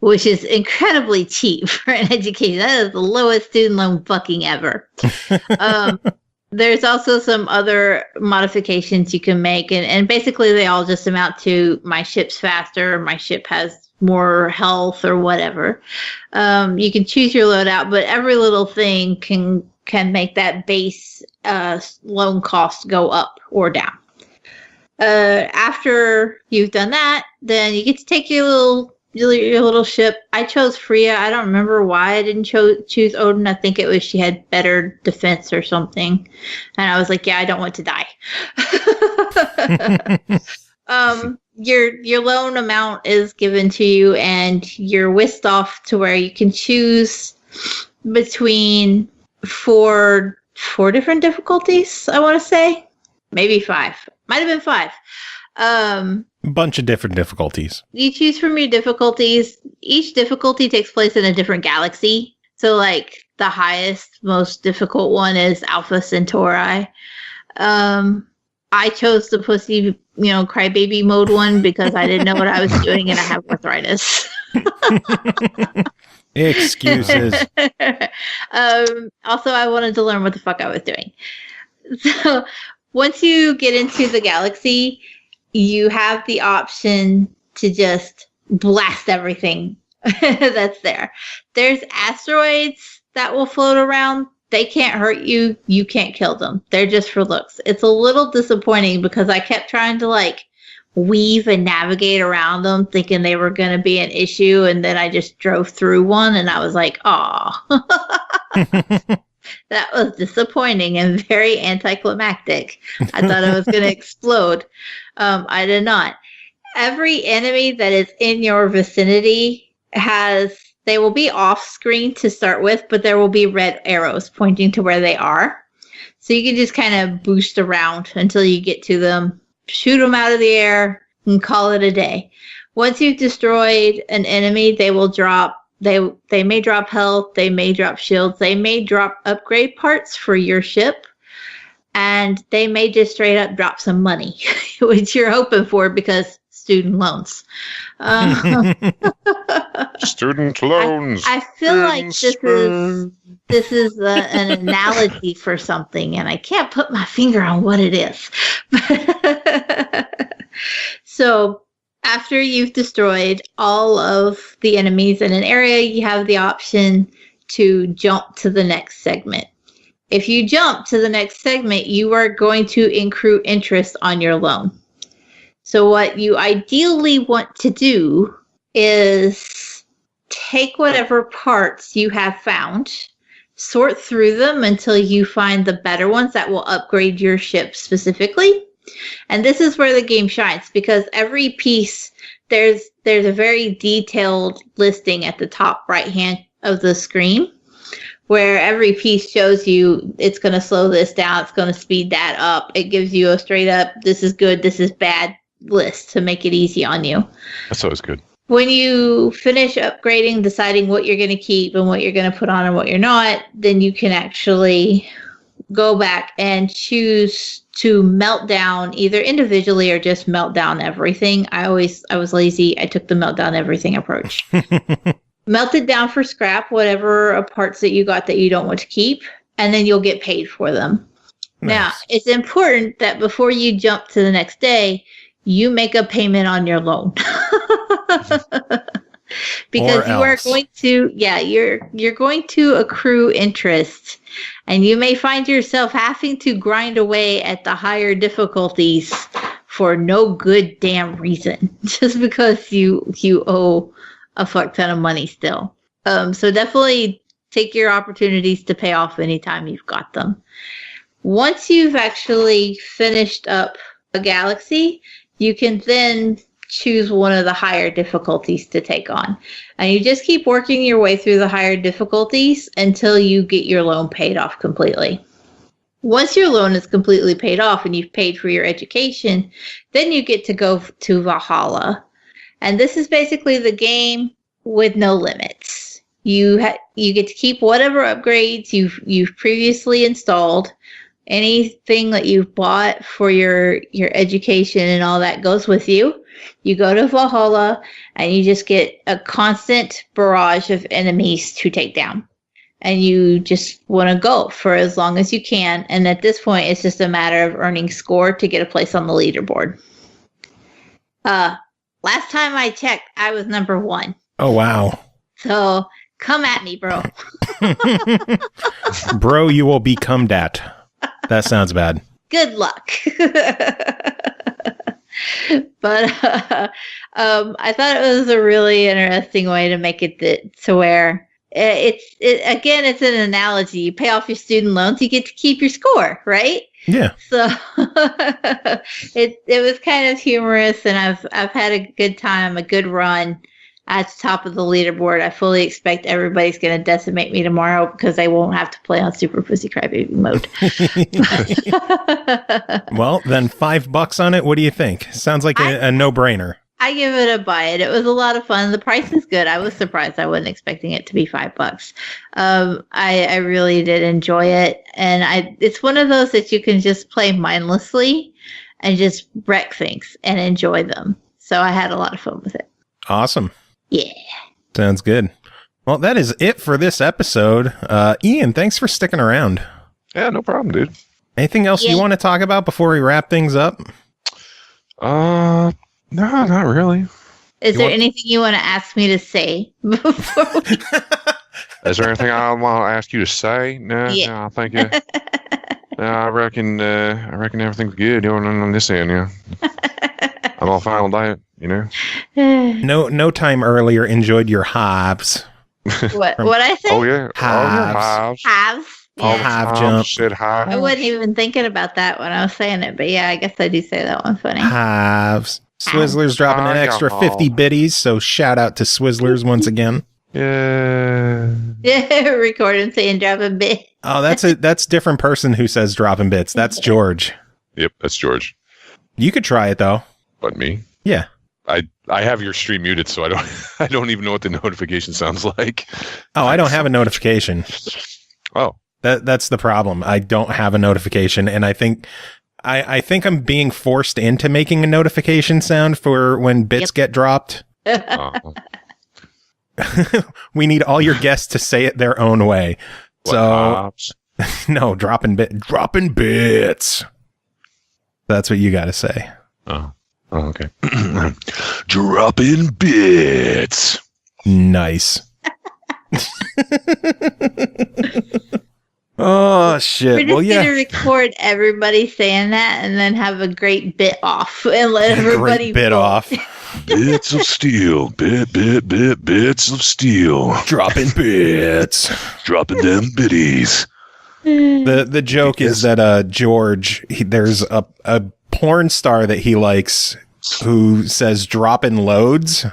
which is incredibly cheap for an education. That is the lowest student loan fucking ever. There's also some other modifications you can make, and basically they all just amount to my ship's faster, my ship has more health or whatever. You can choose your loadout, but every little thing can make that base loan cost go up or down. After you've done that, then you get to take your little ship. I chose Freya. I don't remember why I didn't choose Odin. I think it was she had better defense or something. And I was like, yeah, I don't want to die. Your loan amount is given to you, and you're whisked off to where you can choose between four different difficulties, I want to say. Maybe 5. Might have been 5. Bunch of different difficulties. You choose from your difficulties. Each difficulty takes place in a different galaxy. So, like, the highest, most difficult one is Alpha Centauri. I chose the pussy, crybaby mode one because I didn't know what I was doing and I have arthritis. Excuses. Also, I wanted to learn what the fuck I was doing. So, once you get into the galaxy, you have the option to just blast everything that's there. There's asteroids that will float around. They can't hurt you. You can't kill them. They're just for looks. It's a little disappointing because I kept trying to weave and navigate around them thinking they were going to be an issue. And then I just drove through one and I was like, aw. That was disappointing and very anticlimactic. I thought I was going to explode. I did not. Every enemy that is in your vicinity they will be off screen to start with, but there will be red arrows pointing to where they are. So you can just kind of boost around until you get to them, shoot them out of the air, and call it a day. Once you've destroyed an enemy, they will drop. They may drop health, they may drop shields, they may drop upgrade parts for your ship, and they may just straight up drop some money, which you're hoping for because student loans. Student loans. I feel like this is an analogy for something, and I can't put my finger on what it is. So, after you've destroyed all of the enemies in an area, you have the option to jump to the next segment. If you jump to the next segment, you are going to accrue interest on your loan. So what you ideally want to do is take whatever parts you have found, sort through them until you find the better ones that will upgrade your ship specifically. And this is where the game shines, because every piece, there's a very detailed listing at the top right hand of the screen where every piece shows you it's going to slow this down, it's going to speed that up. It gives you a straight up, this is good, this is bad list to make it easy on you. That's always good. When you finish upgrading, deciding what you're going to keep and what you're going to put on and what you're not, then you can actually go back and choose to melt down either individually or just melt down everything. I was lazy. I took the melt down everything approach. Melt it down for scrap, whatever parts that you got that you don't want to keep, and then you'll get paid for them. Nice. Now, it's important that before you jump to the next day, you make a payment on your loan. because you are going to, you're going to accrue interest, and you may find yourself having to grind away at the higher difficulties for no good damn reason, just because you owe a fuck ton of money still. So definitely take your opportunities to pay off anytime you've got them. Once you've actually finished up a galaxy, you can then choose one of the higher difficulties to take on. And you just keep working your way through the higher difficulties until you get your loan paid off completely. Once your loan is completely paid off and you've paid for your education, then you get to go to Valhalla. And this is basically the game with no limits. You get to keep whatever upgrades you've previously installed. Anything that you've bought for your education and all that goes with you. You go to Valhalla and you just get a constant barrage of enemies to take down. And you just want to go for as long as you can. And at this point, it's just a matter of earning score to get a place on the leaderboard. Last time I checked, I was number 1. Oh, wow. So come at me, bro. Bro, you will be cummed at. That sounds bad. Good luck. But I thought it was a really interesting way to make it to where it's an analogy. You pay off your student loans, you get to keep your score, right? Yeah. So it was kind of humorous, and I've had a good time, a good run at the top of the leaderboard. I fully expect everybody's going to decimate me tomorrow because I won't have to play on Super Pussy Crybaby mode. Well, then $5 on it. What do you think? Sounds like a no-brainer. I give it a buy it. It was a lot of fun. The price is good. I was surprised. I wasn't expecting it to be $5. I really did enjoy it. And it's one of those that you can just play mindlessly and just wreck things and enjoy them. So I had a lot of fun with it. Awesome. Yeah. Sounds good. Well, that is it for this episode. Ian, thanks for sticking around. Yeah, no problem, dude. Anything else you want to talk about before we wrap things up? No, not really. Is there anything you want to ask me to say before we... Is there anything I want to ask you to say? No, I think I reckon everything's good on this end, yeah. I'm all fine with that, you know. No time earlier enjoyed your hives. What I say? Oh yeah, hives. Hives. Yeah. Hive Jump. Said hive. I wasn't even thinking about that when I was saying it, but yeah, I guess I do say that one funny. Hives. Swizzler's dropping an extra 50 biddies, so shout out to Swizzlers once again. Yeah. Yeah, recording saying dropping bit. Oh, that's different person who says dropping bits. That's George. Yep, that's George. You could try it though. But me? Yeah. I have your stream muted, so I don't even know what the notification sounds like. Oh, I don't have a notification. Oh. That's the problem. I don't have a notification, and I think I'm being forced into making a notification sound for when bits get dropped. We need all your guests to say it their own way. So no, dropping bits. That's what you got to say. Oh, okay. Dropping bits. Nice. Oh shit! We're just gonna record everybody saying that, and then have a great bit off, and let everybody bit off. Bits of steel, bits of steel. Dropping bits, dropping them biddies. The joke is that George, there's a porn star that he likes who says dropping loads.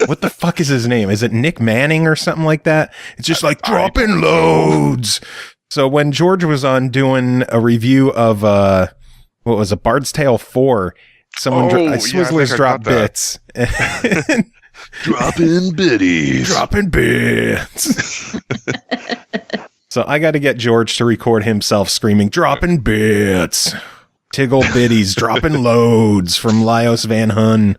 What the fuck is his name? Is it Nick Manning or something like that? It's just like dropping loads. So when George was on doing a review of what was it, Bard's Tale 4, someone Swizzlers dropped bits. Dropping biddies. Dropping bits. So I got to get George to record himself screaming dropping bits. Tiggle biddies, dropping loads from Lyos Van Hun.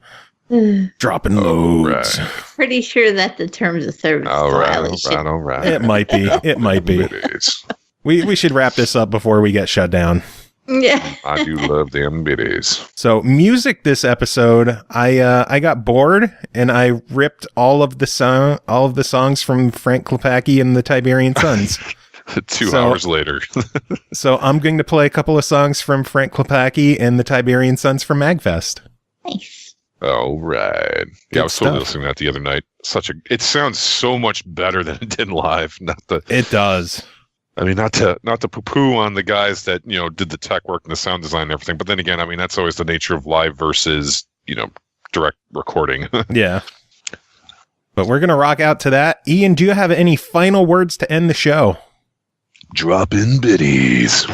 Dropping loads. Right. Pretty sure that the terms of service violation. All right. It might be. We should wrap this up before we get shut down. Yeah. I do love them biddies. So music this episode, I got bored and I ripped all of the songs from Frank Klepacki and the Tiberian Sons. 2 hours later. So I'm going to play a couple of songs from Frank Klepacki and the Tiberian Sons from MAGFest. Nice. All right. Yeah, I was totally listening to that the other night. It sounds so much better than it did live. It does. I mean, not to poo-poo on the guys that, did the tech work and the sound design and everything. But then again, I mean, that's always the nature of live versus, direct recording. Yeah. But we're going to rock out to that. Ian, do you have any final words to end the show? Drop in biddies.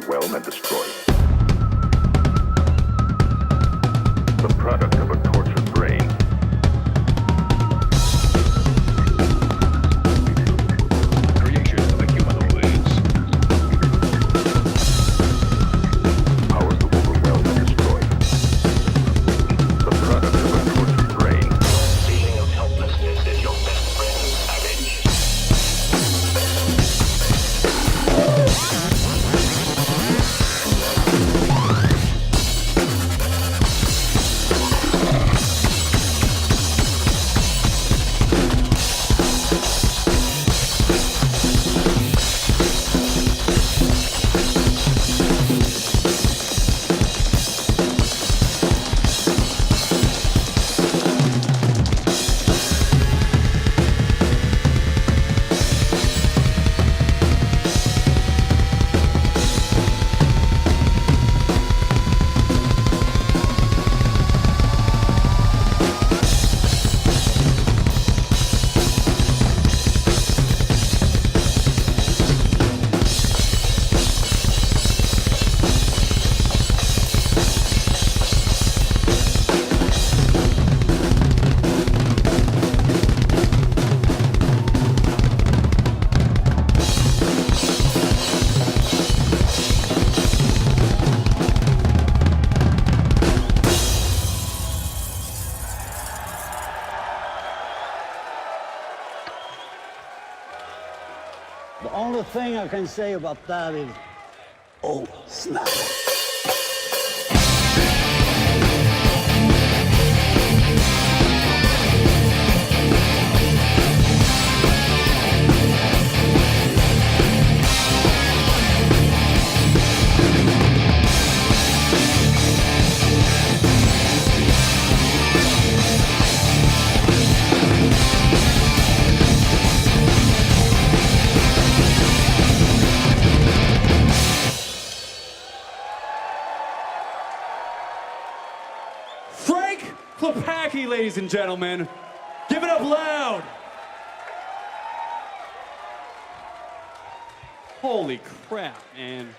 overwhelm and destroy. The product of a tortured brain. Creation of the humanoids. Powers to overwhelm and destroy. The product of a tortured brain. Feeling of helplessness is your best friend, Savage. The only thing I can say about that is, oh, snap. Klepacki, ladies and gentlemen. Give it up loud. Holy crap, man.